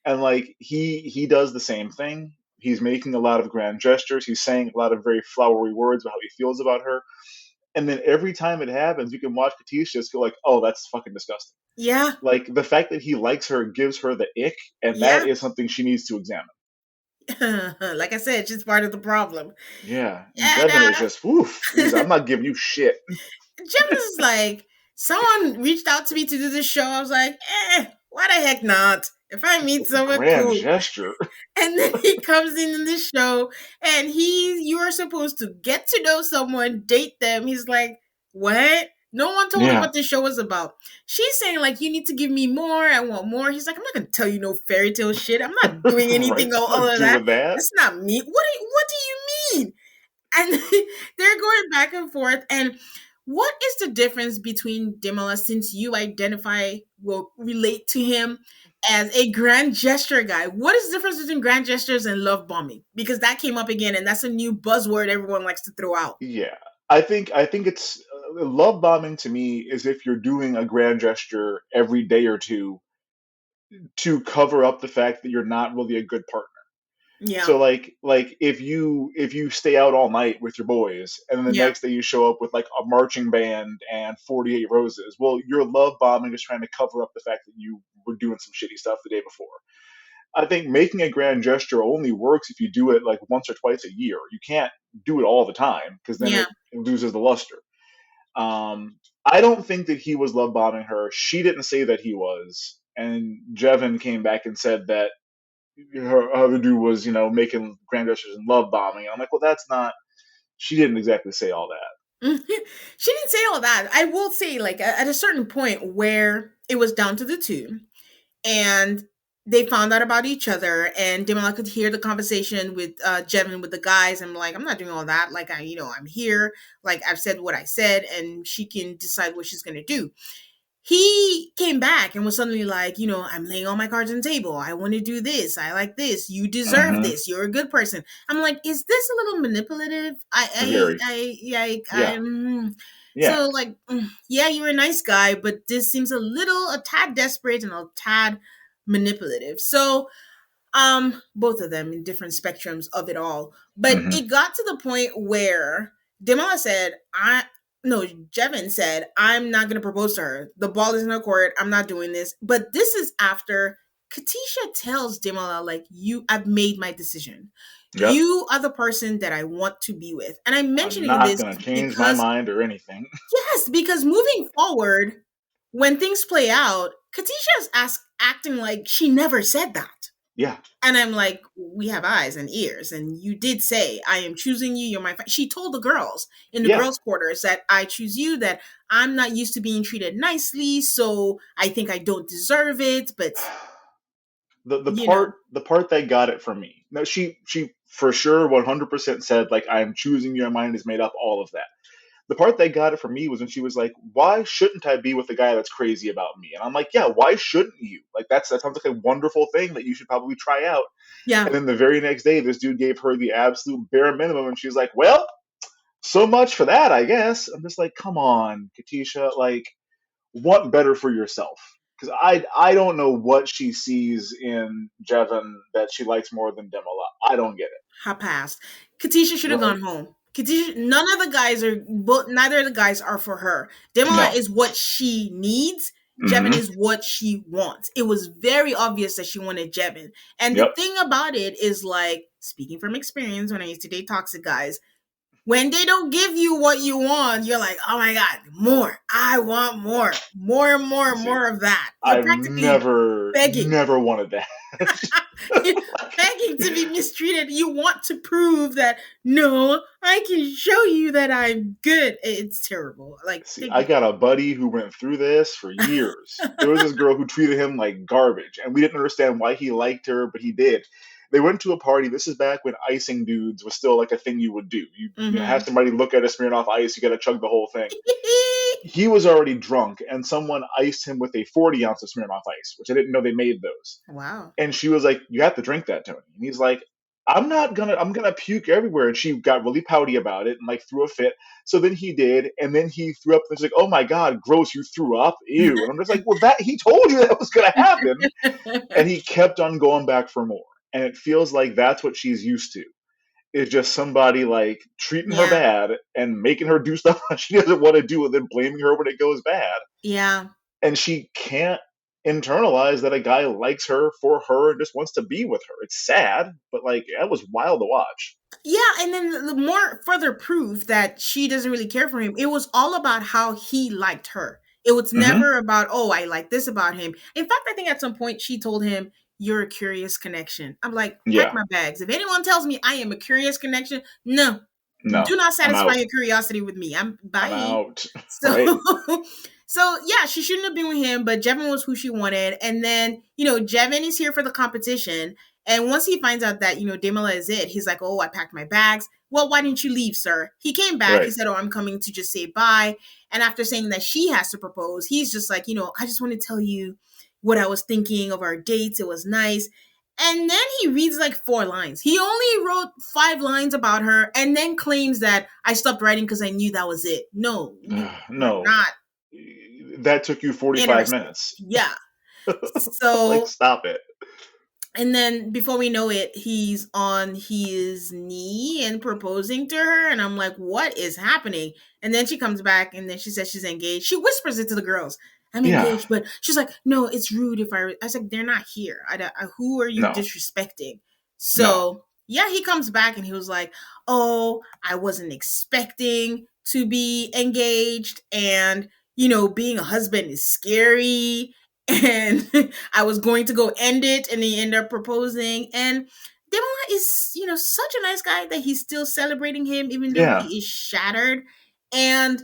And like he does the same thing. He's making a lot of grand gestures. He's saying a lot of very flowery words about how he feels about her. And then every time it happens, you can watch Katisha just go like, "Oh, that's fucking disgusting." Yeah, Like the fact that he likes her gives her the ick, and that yeah. is something she needs to examine. Like I said, she's part of the problem. Yeah, and And Jevin is just woof. He's I'm not giving you shit. Jevin is like, someone reached out to me to do this show. I was like, why the heck not? If I meet someone Grand cool. gesture. And then he comes in this show and you are supposed to get to know someone, date them. He's like, what? No one told him Yeah, what this show was about. She's saying, like, you need to give me more. I want more. He's like, I'm not going to tell you no fairy tale shit. I'm not doing right. anything I'm other not than that. doing that. That's not me. What do you mean? And they're going back and forth. And what is the difference between Demola, since you will relate to him as a grand gesture guy? What is the difference between grand gestures and love bombing? Because that came up again, and that's a new buzzword everyone likes to throw out. Yeah, I think it's love bombing to me is if you're doing a grand gesture every day or two to cover up the fact that you're not really a good partner. Yeah, So like if you stay out all night with your boys and then the yeah, next day you show up with like a marching band and 48 roses, well, your love bombing is trying to cover up the fact that you were doing some shitty stuff the day before. I think making a grand gesture only works if you do it like once or twice a year. You can't do it all the time because then yeah. it loses the luster. I don't think that he was love bombing her. She didn't say that he was, and Jevin came back and said that her other dude was, making grand gestures and love bombing. I'm like, well, that's not. She didn't exactly say all that. She didn't say all that. I will say, like, at a certain point where it was down to the two, and they found out about each other, and Demola could hear the conversation with Jevin with the guys. I'm like, I'm not doing all that. Like, I'm here. Like, I've said what I said, and she can decide what she's gonna do. He came back and was suddenly like, I'm laying all my cards on the table. I want to do this. I like this. You deserve Hmm. this. You're a good person. I'm like, is this a little manipulative? Very. Yeah. Yeah. So like, yeah, you're a nice guy, but this seems a tad desperate and a tad manipulative. So both of them in different spectrums of it all, but Hmm. it got to the point where Demala said, I no Jevin said, I'm not going to propose to her. The ball is in her court. I'm not doing this. But this is after Katisha tells Demola, like, I've made my decision. Yep. You are the person that I want to be with. And I'm I'm mentioning not this gonna change my because, mind or anything. yes, because moving forward, when things play out, Katisha's acting like she never said that. Yeah. And I'm like, we have eyes and ears, and you did say, I am choosing you. You're my. She told the girls in the Yeah. girls' quarters that I choose you. That I'm not used to being treated nicely, so I think I don't deserve it. But The you know, part that got it for me. No, she for sure 100% said like I'm choosing you. My mind is made up. All of that. The part that got it for me was when she was like, "Why shouldn't I be with the guy that's crazy about me?" And I'm like, "Yeah, why shouldn't you? Like that sounds like a wonderful thing that you should probably try out." yeah, And then the very next day, this dude gave her the absolute bare minimum, and she's like, "Well, so much for that, I guess." I'm just like, "Come on, Katisha, like want better for yourself." Because I don't know what she sees in Jevon that she likes more than Demola. I don't get it. ha passed. Katisha should have Right? gone home. Katisha, none of the guys are, but neither of the guys are for her. Demona No. is what she needs. Jevin Mm-hmm. is what she wants. It was very obvious that she wanted Jevin. And the Yep. thing about it is, like, speaking from experience, when I used to date toxic guys, when they don't give you what you want, you're like, oh my God, more. I want more, more and more and See, more of that. You're I've practically begging. never wanted that. You're Like, begging to be mistreated. You want to prove that, no, I can show you that I'm good. It's terrible. Like, see, they I be. got a buddy who went through this for years. There was this girl who treated him like garbage, and we didn't understand why he liked her, but he did. They went to a party. This is back when icing dudes was still like a thing you would do. You have Mm-hmm. somebody look at a Smirnoff Ice, you got to chug the whole thing. He was already drunk, and someone iced him with a 40 ounce of Smirnoff Ice, which I didn't know they made those. Wow. And she was like, "You have to drink that, Tony." And he's like, I'm gonna puke everywhere." And she got really pouty about it and like threw a fit. So then he did, and then he threw up. And she's like, "Oh my god, gross! You threw up, ew!" And I'm just like, "Well, that he told you that was gonna happen," and he kept on going back for more. And it feels like that's what she's used to. Is just somebody like treating her Yeah. bad and making her do stuff that she doesn't want to do, and then blaming her when it goes bad. Yeah. And she can't internalize that a guy likes her for her and just wants to be with her. It's sad, but like that was wild to watch. Yeah, and then the more further proof that she doesn't really care for him, it was all about how he liked her. It was Hmm. never about, oh, I like this about him. In fact, I think at some point she told him, you're a curious connection. I'm like, pack Yeah. my bags. If anyone tells me I am a curious connection, no, No. do not I'm satisfy out. your curiosity with me. I'm I'm bye. out. So Right? so yeah, she shouldn't have been with him, but Jevin was who she wanted. And then, Jevin is here for the competition. And once he finds out that, Demola is it, he's like, oh, I packed my bags. Well, why didn't you leave, sir? He came back. He Right. said, oh, I'm coming to just say bye. And after saying that she has to propose, he's just like, I just want to tell you what I was thinking of our dates. It was nice. And then he reads like 4 lines. He only wrote 5 lines about her and then claims that I stopped writing because I knew that was it. No, you were No. not That took you 45 interested. minutes. Yeah. Like, So, stop it. and then before we know it, he's on his knee and proposing to her. And I'm like, what is happening? And then she comes back and then she says she's engaged. She whispers it to the girls. I'm Yeah. engaged, but she's like, no, it's rude if I was like, they're not here. Who are you No. disrespecting? No. So, yeah, he comes back and he was like, oh, I wasn't expecting to be engaged. And, being a husband is scary and I was going to go end it, and he ended up proposing. And Demola is, such a nice guy that he's still celebrating him, even though Yeah. he is shattered. And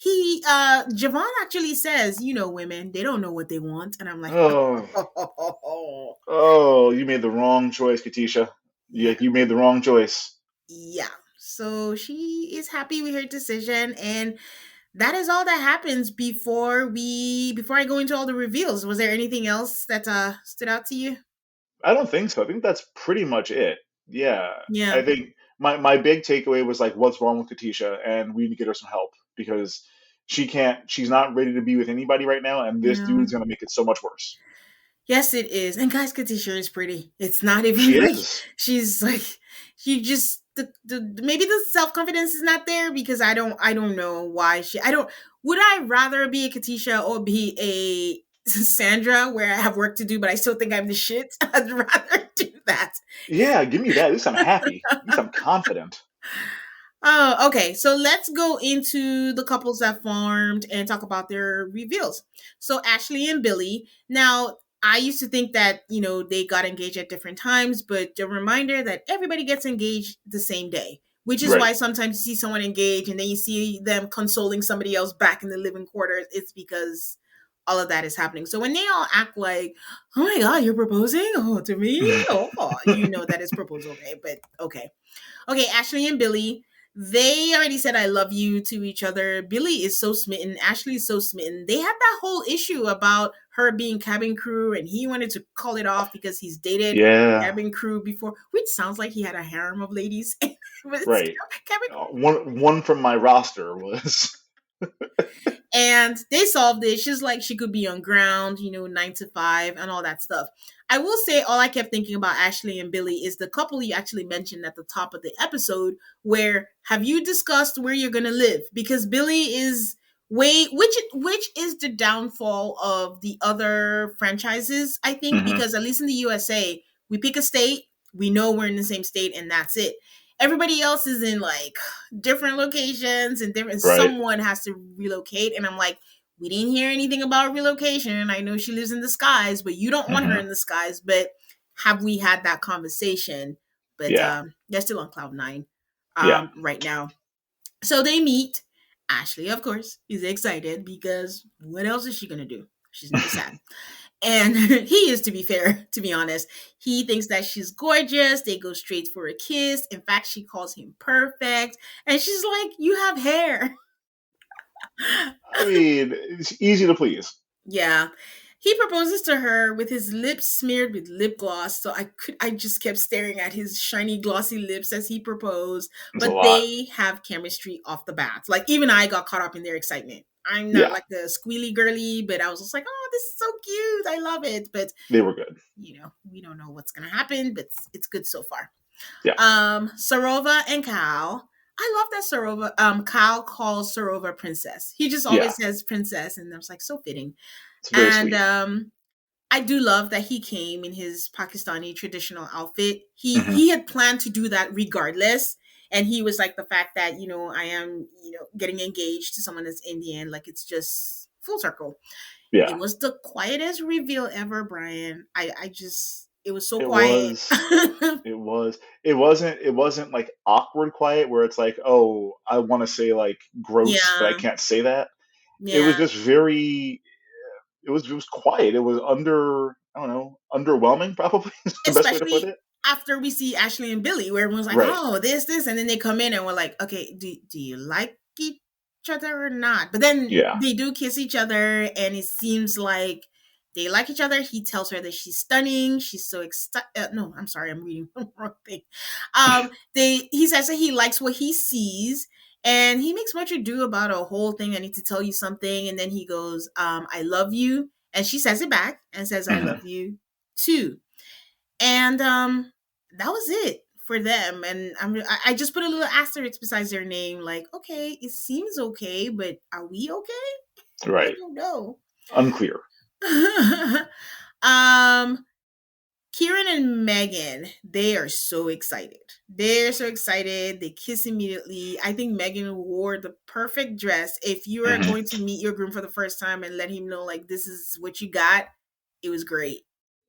Javon actually says, women, they don't know what they want. And I'm like, Oh. oh, Oh, you made the wrong choice, Katisha. Yeah, yeah, you made the wrong choice. yeah. So she is happy with her decision, and that is all that happens before I go into all the reveals. Was there anything else that stood out to you? I don't think so. I think that's pretty much it. Yeah. I Yeah, think my big takeaway was like, what's wrong with Katisha? And we need to get her some help because she's not ready to be with anybody right now, and this no. dude's gonna make it so much worse. Yes, it is. And guys, Katisha is pretty. It's not even She like is. she's like she just maybe the self confidence is not there because I don't know why she I don't would I rather be a Katisha or be a Sandra, where I have work to do, but I still think I'm the shit. I'd rather do that. Yeah, give me that. At least I'm happy. At least I'm confident. Oh, okay. So let's go into the couples that formed and talk about their reveals. So Ashley and Billy. Now, I used to think that, they got engaged at different times, but a reminder that everybody gets engaged the same day, which is Right. why sometimes you see someone engaged and then you see them consoling somebody else back in the living quarters. It's because all of that is happening. So when they all act like, "Oh my god, you're proposing? Oh, to me?" Oh, that is proposal day, but okay. Okay, Ashley and Billy, they already said I love you to each other. Billy is so smitten. Ashley is so smitten. They had that whole issue about her being cabin crew and he wanted to call it off because he's dated Yeah. cabin crew before, which sounds like he had a harem of ladies. But it's Right. still cabin. One from my roster was. And they solved it. She's like she could be on ground, 9 to 5 and all that stuff. I will say all I kept thinking about Ashley and Billy is the couple you actually mentioned at the top of the episode, where have you discussed where you're gonna live? Because Billy is way which is the downfall of the other franchises, I think, Hmm. because at least in the USA, we pick a state, we know we're in the same state, and that's it. Everybody else is in like different locations and different Right. someone has to relocate, and I'm like, we didn't hear anything about relocation. I know she lives in the skies, but you don't want her Hmm. in the skies. But have we had that conversation? But Yeah. they're still on cloud nine Yeah. right now. So they meet. Ashley, of course, is excited because what else is she gonna do? She's never sad. And he is, to be fair, to be honest. He thinks that she's gorgeous. They go straight for a kiss. In fact, she calls him perfect. And she's like, "You have hair." I mean, it's easy to please. Yeah. He proposes to her with his lips smeared with lip gloss. So I just kept staring at his shiny glossy lips as he proposed. It's a But lot. they have chemistry off the bat. Like even I got caught up in their excitement. I'm not Yeah, like the squealy girly, but I was just like, "Oh, this is so cute. I love it." But they were good. we don't know what's gonna happen, but it's good so far. Yeah. Sarova and Cal. I love that Sarova. Cal calls Sarova princess. He just Yeah. always says princess, and I was like, so fitting. It's very And sweet. I do love that he came in his Pakistani traditional outfit. He Hmm. he had planned to do that regardless, and he was like the fact that I am getting engaged to someone that's Indian, like it's just full circle. It Yeah. was the quietest reveal ever, Brian. I just it was so It quiet. was. It was. It wasn't. It wasn't like awkward quiet where it's like, oh, I want to say like gross, but I Yeah, can't say that. It was yeah. just very. It was quiet. It was I don't know, underwhelming. Probably is the best way to put Especially it. after we see Ashley and Billy, where everyone's like, Right. "Oh, this," and then they come in and we're like, "Okay, do you like each other or not?" But then Yeah. they do kiss each other, and it seems like they like each other. He tells her that she's stunning. She's so excited. No, I'm sorry, I'm reading the wrong thing. He says that he likes what he sees. And he makes much ado about a whole thing. I need to tell you something. And then he goes, "I love you." And she says it back and says, "I Hmm. love you too." And that was it for them. And I just put a little asterisk besides their name, like, okay, it seems okay, but are we okay? I Right. don't know. Unclear. um Kieran and Megan, they are so excited. They're so excited. They kiss immediately. I think Megan wore the perfect dress. If you are Hmm. going to meet your groom for the first time and let him know, like, this is what you got, it was great.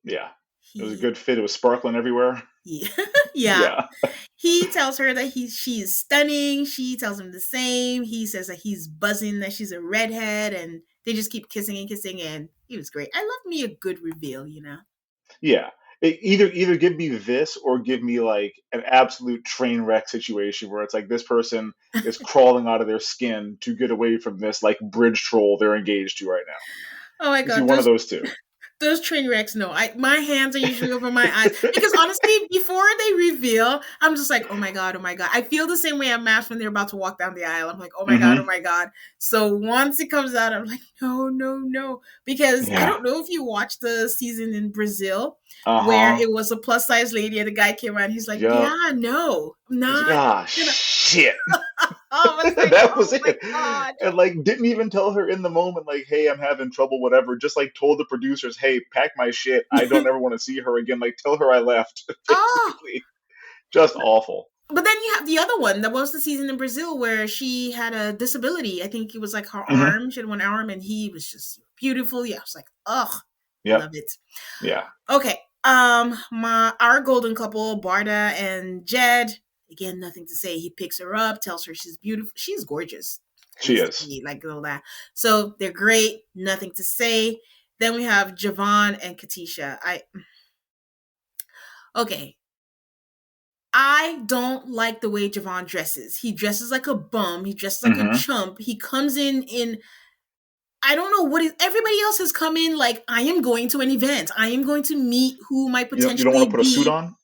Yeah. It was a He, good fit. It was sparkling everywhere. yeah, yeah. Yeah. He tells her that she is stunning. She tells him the same. He says that he's buzzing that she's a redhead, and they just keep kissing and kissing. And he was great. I love me a good reveal. Yeah. Either give me this or give me like an absolute train wreck situation where it's like this person is crawling out of their skin to get away from this like bridge troll they're engaged to right now. Oh my You see god, one of those two. those train wrecks, no. My hands are usually over my eyes because honestly, before they reveal, I'm just like, oh my god, oh my god. I feel the same way at MAFS when they're about to walk down the aisle. I'm like, oh my god, oh Hmm. my god. So once it comes out, I'm like, no, no, no, because I Yeah. don't know if you watched the season in Brazil Uh where huh. it was a plus size lady and the guy came out. And he's like, Yep. yeah, no, I'm It's like, not ah, gonna. shit. I was like, That was oh my it. god. And like didn't even tell her in the moment, like, hey, I'm having trouble, whatever. Just like told the producers, hey, pack my shit. I don't ever want to see her again. Like tell her I left, Oh, basically. Just awful. but then you have the other one that was the season in Brazil where she had a disability. I think it was like her Hmm. arm. She had one arm, and he was just beautiful. Yeah, I was like, ugh, Yep. love it. Yeah. Okay, my our golden couple, Barda and Jed. Again, nothing to say. He picks her up, tells her she's beautiful. She's gorgeous, She is. basically, like all that. So they're great. Nothing to say. Then we have Javon and Katisha. Okay, I don't like the way Javon dresses. He dresses like a bum. He dresses like a Hmm. chump. He comes in I don't know what is everybody else has come in like I am going to an event. I am going to meet who might You don't want potentially to put a suit be. on?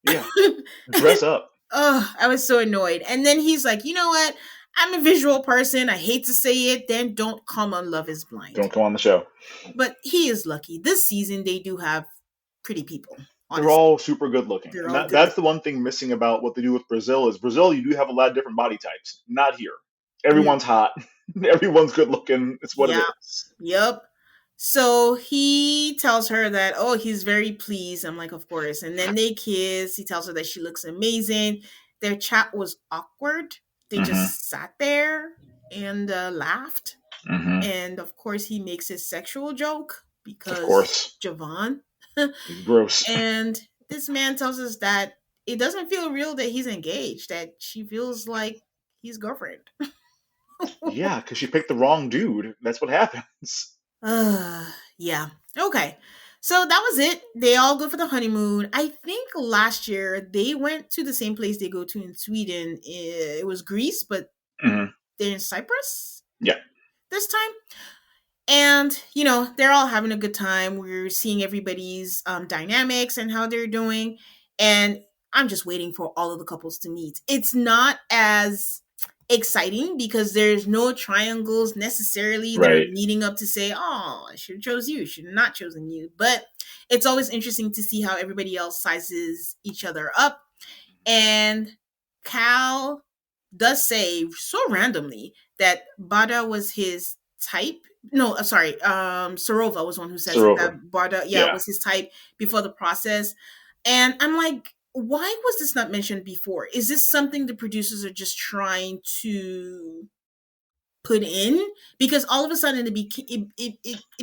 Yeah. Dress up. Oh, I was so annoyed. And then he's like, you know what? I'm a visual person. I hate to say it. Then don't come on Love is Blind. Don't come on the show. But he is lucky. This season, they do have pretty people, They're honestly. all super good looking. They're And all good that's the looking. one thing missing about what they do with Brazil is Brazil, you do have a lot of different body types. Not here. Everyone's hot. Everyone's good looking. It's what it Yeah. is. Yep. So he tells her that, oh, he's very pleased. I'm like, of course. And then they kiss. He tells her that she looks amazing. Their chat was awkward. They Hmm. just sat there and laughed. Hmm. And of course, he makes his sexual joke Of because course. Javon. Gross. And this man tells us that it doesn't feel real that he's engaged, that she feels like his girlfriend. Yeah, because she picked the wrong dude. That's what happens. Yeah. Okay. So that was it. They all go for the honeymoon. I think last year they went to the same place they go to in Sweden. It was Greece, but Hmm. they're in Cyprus Yeah. this time. And, they're all having a good time. We're seeing everybody's dynamics and how they're doing. And I'm just waiting for all of the couples to meet. It's not as exciting because there's no triangles necessarily that are Right. leading up to say, oh, I should have chose you, should have not chosen you. But it's always interesting to see how everybody else sizes each other up. And Cal does say so randomly that Bada was his type. No, sorry. Sarova was one who says it, Sorover. that Bada, yeah, Yeah. was his type before the process. And I'm like, why was this not mentioned before? Is this something the producers are just trying to put in, because all of a sudden it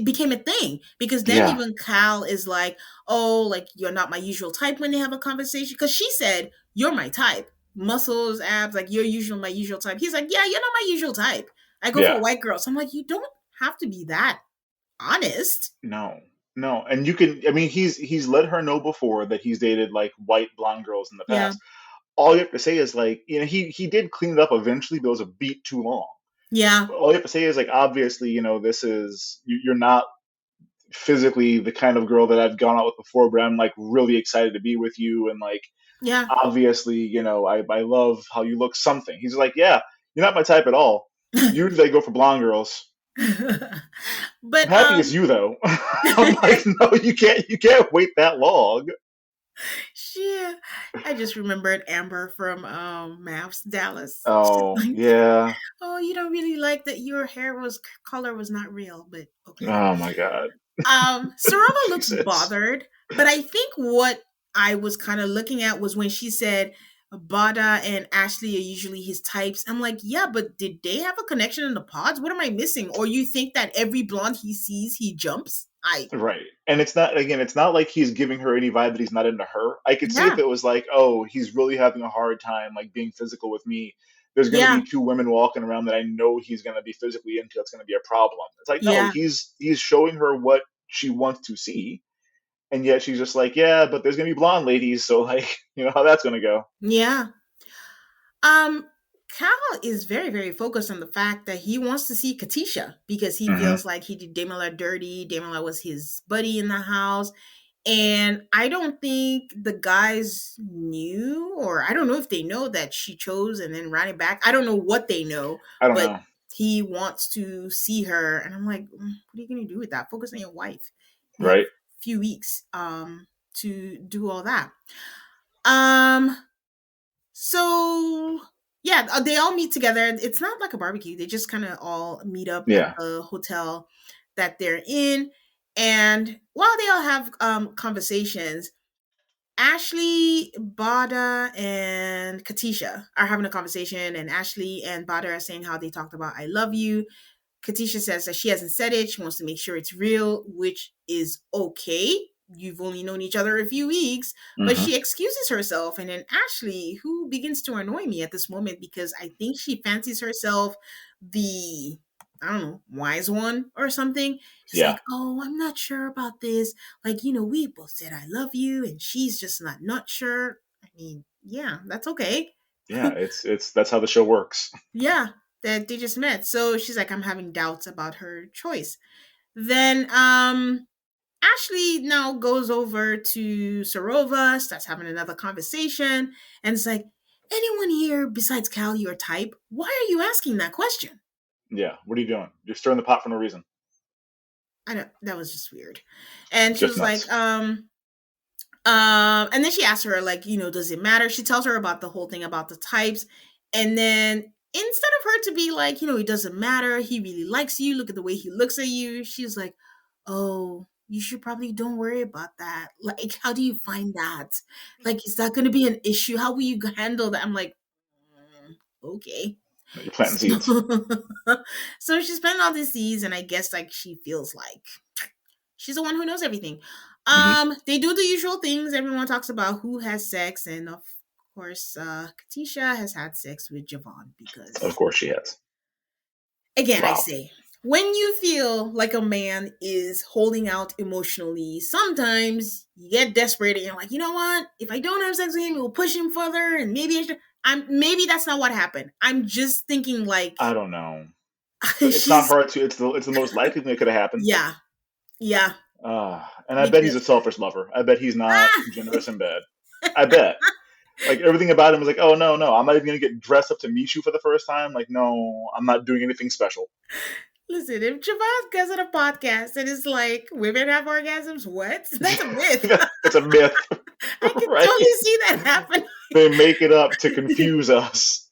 became a thing, because then Yeah. even Kyle is like, oh, like you're not my usual type when they have a conversation, because she said you're my type, muscles, abs, like you're usually my usual type. He's like, yeah, you're not my usual type. I go for Yeah. white girls. I'm like, you don't have to be that honest. No. No. And you can I mean he's let her know before that he's dated like white blonde girls in the Yeah, past. All you have to say is like, he did clean it up eventually, but it was a beat too long. yeah, All you have to say is like obviously, this is you're not physically the kind of girl that I've gone out with before, but I'm like really excited to be with you and like yeah. obviously, I love how you look something. He's like, yeah, you're not my type at all. Usually I go for blonde girls. I'm But happy it's you though. I'm like, no, you can't wait that long. yeah, I just remembered Amber from MAFS Dallas. She's Oh like, yeah. oh, you don't really like that your hair was color was not real, but okay. Oh my god. Sarova looks Jesus. bothered, but I think what I was kind of looking at was when she said Bada and Ashley are usually his types. I'm like, yeah, but did they have a connection in the pods? What am I missing? Or you think that every blonde he sees, he jumps? Right. And it's not like he's giving her any vibe that he's not into her. I could see if Yeah, it was like, oh, he's really having a hard time like being physical with me. There's gonna yeah, be two women walking around that I know he's gonna be physically into. It's gonna be a problem. It's like, no, yeah, he's showing her what she wants to see, and yet she's just like, yeah, but there's gonna be blonde ladies, so like, how that's gonna go. yeah. Um, Cal is very, very focused on the fact that he wants to see Katisha because he Hmm. feels like he did Damala dirty. Damala was his buddy in the house. And I don't think the guys knew, or I don't know if they know that she chose and then ran it back. I don't know what they know, I don't but know. he wants to see her. And I'm like, what are you going to do with that? Focus on your wife. You have a Right. few weeks to do all that. Um, So yeah, they all meet together. It's not like a barbecue. They just kind of all meet up at Yeah. the hotel that they're in, and while they all have conversations, Ashley, Bada, and Katisha are having a conversation, and Ashley and Bada are saying how they talked about "I love you." Katisha says that she hasn't said it. She wants to make sure it's real, which is okay. You've only known each other a few weeks, but Hmm. she excuses herself. And then Ashley, who begins to annoy me at this moment because I think she fancies herself the, I don't know, wise one or something. She's Yeah. like, oh, I'm not sure about this. Like, we both said I love you, and she's just not sure. I mean, yeah, that's okay. Yeah. It's that's how the show works. Yeah, that they just met. So she's like, I'm having doubts about her choice. Then Ashley now goes over to Sarova, starts having another conversation, and it's like, anyone here besides Cal your type? Why are you asking that question? Yeah. What are you doing? You're stirring the pot for no reason. I don't that was just weird. And she Just was like, nuts. and then she asked her, like, does it matter? She tells her about the whole thing about the types. And then instead of her to be like, it doesn't matter, he really likes you, look at the way he looks at you, she's like, oh, you should probably don't worry about that. Like, how do you find that? Like, is that going to be an issue? How will you handle that? I'm like, okay. You're planting So, seeds. so she's planting all these seeds, and I guess like she feels like she's the one who knows everything. Hmm. They do the usual things. Everyone talks about who has sex, and of course, Katisha has had sex with Javon Of because, course she has. again, I Wow. say, when you feel like a man is holding out emotionally, sometimes you get desperate and you're like, you know what? If I don't have sex with him, it will push him further, and maybe I should. Maybe that's not what happened. I'm just thinking like I don't know. It's not she's hard to. It's the most likely thing that could have happened. yeah, yeah, And I bet he's a because selfish lover. I bet he's not ah generous in bed. I bet. Like everything about him was like, oh no, no, I'm not even gonna get dressed up to meet you for the first time. Like, no, I'm not doing anything special. Listen, if Javon goes on a podcast and it's like women have orgasms, what? That's a myth. It's a myth, I can right? totally see that happen. They make it up to confuse us.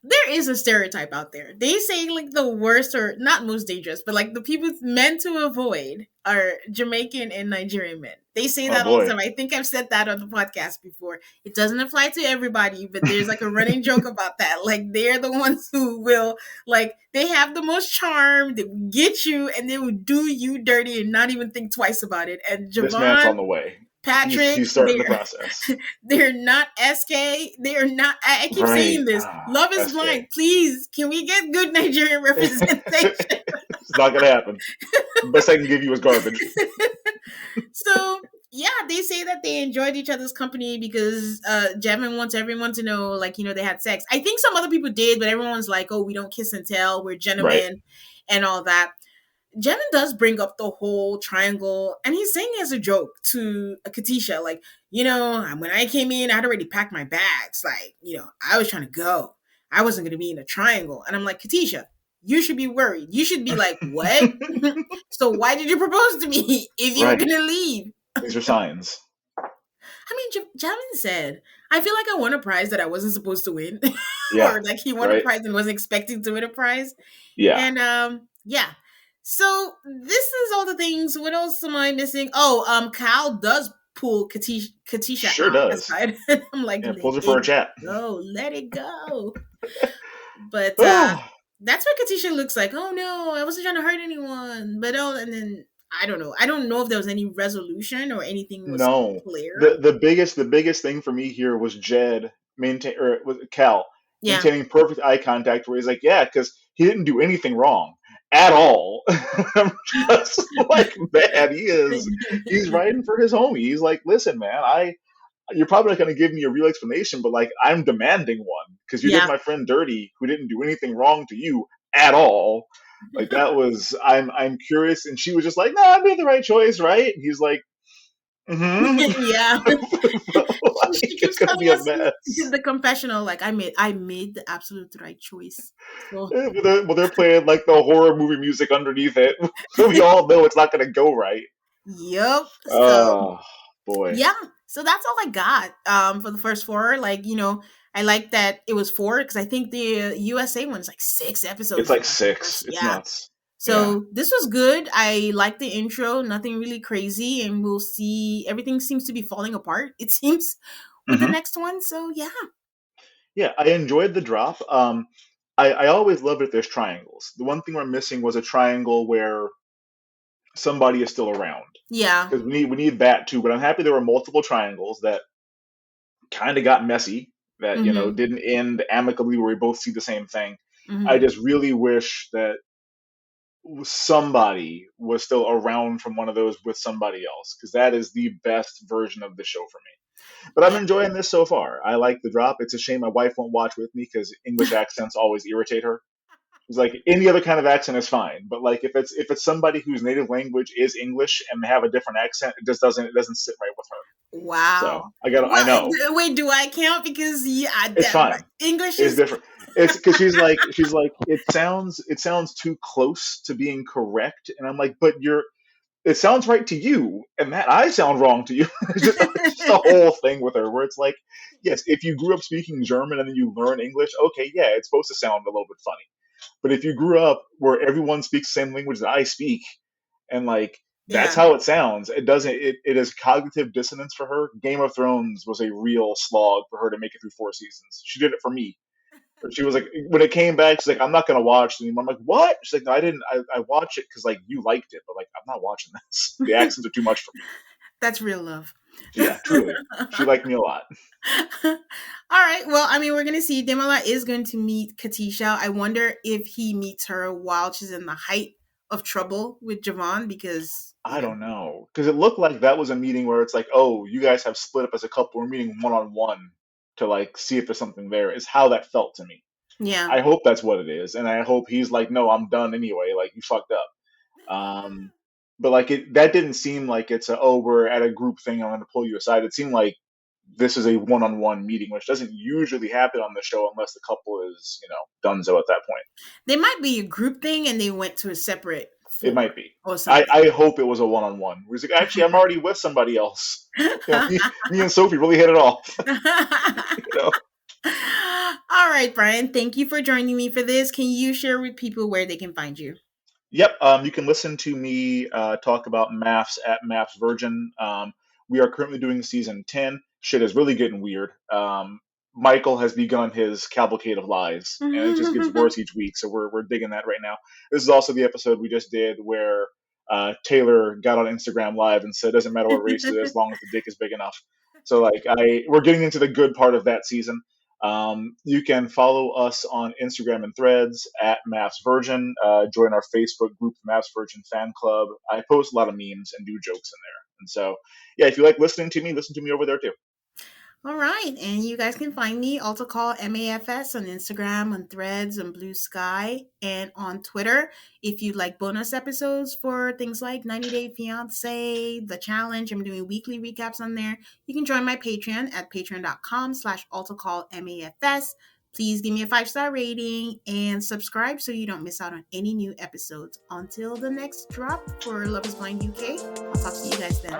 There is a stereotype out there. They say like the worst or not most dangerous, but like the people meant to avoid are Jamaican and Nigerian men. They say Oh that all the boy, time. I think I've said that on the podcast before. It doesn't apply to everybody, but there's like a running joke about that. Like they're the ones who will like they have the most charm, they will get you and they will do you dirty and not even think twice about it. And this man's Javon, on the way. He's Patrick, starting the process. they're not SK. They're not. I keep saying Right. this. Love is SK. blind. Please, can we get good Nigerian representation? It's not gonna happen. Best I can give you is garbage. So yeah, they say that they enjoyed each other's company because Javin wants everyone to know, like, they had sex. I think some other people did, but everyone's like, oh, we don't kiss and tell. We're Right. gentlemen and all that. Jevin does bring up the whole triangle, and he's saying it as a joke to Katisha, like, when I came in, I'd already packed my bags. Like, I was trying to go. I wasn't going to be in a triangle. And I'm like, Katisha, you should be worried. You should be like, what? So why did you propose to me if you were Right. going to leave? These are signs. I mean, Javin said, I feel like I won a prize that I wasn't supposed to win. Yeah. Or like he won a Right. prize and wasn't expecting to win a prize. Yeah. And yeah. So this is all the things. What else am I missing? Oh, Cal does pull Katisha Sure out does. aside. And I'm like, Yeah. let Pulls her for a it chat. go, let it go. But Oh that's where Katisha looks like, oh no, I wasn't trying to hurt anyone. But and then I don't know. I don't know if there was any resolution or anything was no. clear. The biggest thing for me here was Jed maintain or was Cal Yeah. maintaining perfect eye contact where he's like, yeah, because he didn't do anything wrong at all. I'm just like, man, he's writing for his homie. He's like, listen, man, you're probably not going to give me a real explanation, but like I'm demanding one because you did Yeah. my friend dirty who didn't do anything wrong to you at all. Like that was I'm curious, and she was just like, "No, I made the right choice, right?" And he's like, "Mm-hmm." Yeah. She Like, it's keeps gonna telling be a us mess. the confessional, like I made the absolute right choice. So They're playing like the horror movie music underneath it, so we all know it's not gonna go right. yep. So Oh boy, yeah. So that's all I got for the first four. Like, I like that it was 4 because I think the USA one is like 6 episodes It's for like the six. first. It's Yeah. nuts. Yeah. So this was good. I like the intro, nothing really crazy, and we'll see. Everything seems to be falling apart, it seems, with the Hmm. next one. So yeah. Yeah, I enjoyed the drop. I always love it if there's triangles. The one thing we're missing was a triangle where somebody is still around, Yeah. because we need that too. But I'm happy there were multiple triangles that kind of got messy, that Mm-hmm. didn't end amicably where we both see the same thing. I Mm-hmm. just really wish that somebody was still around from one of those with somebody else, because that is the best version of the show for me. But I'm I enjoying this so far. I like the drop. It's a shame my wife won't watch with me because English accents always irritate her. It's like any other kind of accent is fine, but like if it's somebody whose native language is English and they have a different accent, it doesn't sit right with her. So Wow. I Well, know wait, do I count? Because yeah, it's fine. English It's is. different. It's because she's like it sounds too close to being correct, and I'm like, but it sounds right to you, and that I sound wrong to you. It's just a whole thing with her where it's like, yes, if you grew up speaking German and then you learn English, okay, yeah, it's supposed to sound a little bit funny. But if you grew up where everyone speaks the same language that I speak, and like that's Yeah. how it sounds, it is cognitive dissonance for her. Game of Thrones was a real slog for her to make it through 4 seasons. She did it for me. She was like, when it came back, she's like, I'm not gonna watch it anymore. I'm like, what? She's like, no, I didn't. I watched it because like you liked it, but like I'm not watching this. The accents are too much for me. That's real love. Yeah, truly, she liked me a lot. All right. Well, I mean, we're going to see. Demola is going to meet Katisha. I wonder if he meets her while she's in the height of trouble with Javon because, I don't know, because it looked like that was a meeting where it's like, oh, you guys have split up as a couple. We're meeting one on one to like see if there's something there. Is how that felt to me. yeah. I hope that's what it is, and I hope he's like, no, I'm done anyway. Like you fucked up. Um, but like that didn't seem like it's a, oh, we're at a group thing, I'm going to pull you aside. It seemed like this is a one-on-one meeting, which doesn't usually happen on the show unless the couple is donezo at that point. They might be a group thing and they went to a separate It floor might be. or I, something. I hope it was a one-on-one. Where he's like, actually, I'm already with somebody else. Me and Sophie really hit it off. you know. All right, Brian. Thank you for joining me for this. Can you share with people where they can find you? Yep. You can listen to me talk about MAFS at MAFS Virgin. We are currently doing season 10. Shit is really getting weird. Michael has begun his cavalcade of lies, and it just gets worse each week. So we're digging that right now. This is also the episode we just did where Taylor got on Instagram Live and said, "It doesn't matter what race it is, as long as the dick is big enough." So like we're getting into the good part of that season. You can follow us on Instagram and Threads at MAFS Virgin. Join our Facebook group, MAFS Virgin Fan Club. I post a lot of memes and do jokes in there. And so, yeah, if you like listening to me, listen to me over there too. All right. And you guys can find me, also call MAFS, on Instagram, on Threads, on Blue Sky, and on Twitter. If you'd like bonus episodes for things like 90 Day Fiance, The Challenge, I'm doing weekly recaps on there. You can join my Patreon at patreon.com/AltocallMAFS. Please give me a 5-star rating and subscribe so you don't miss out on any new episodes. Until the next drop for Love is Blind UK, I'll talk to you guys then.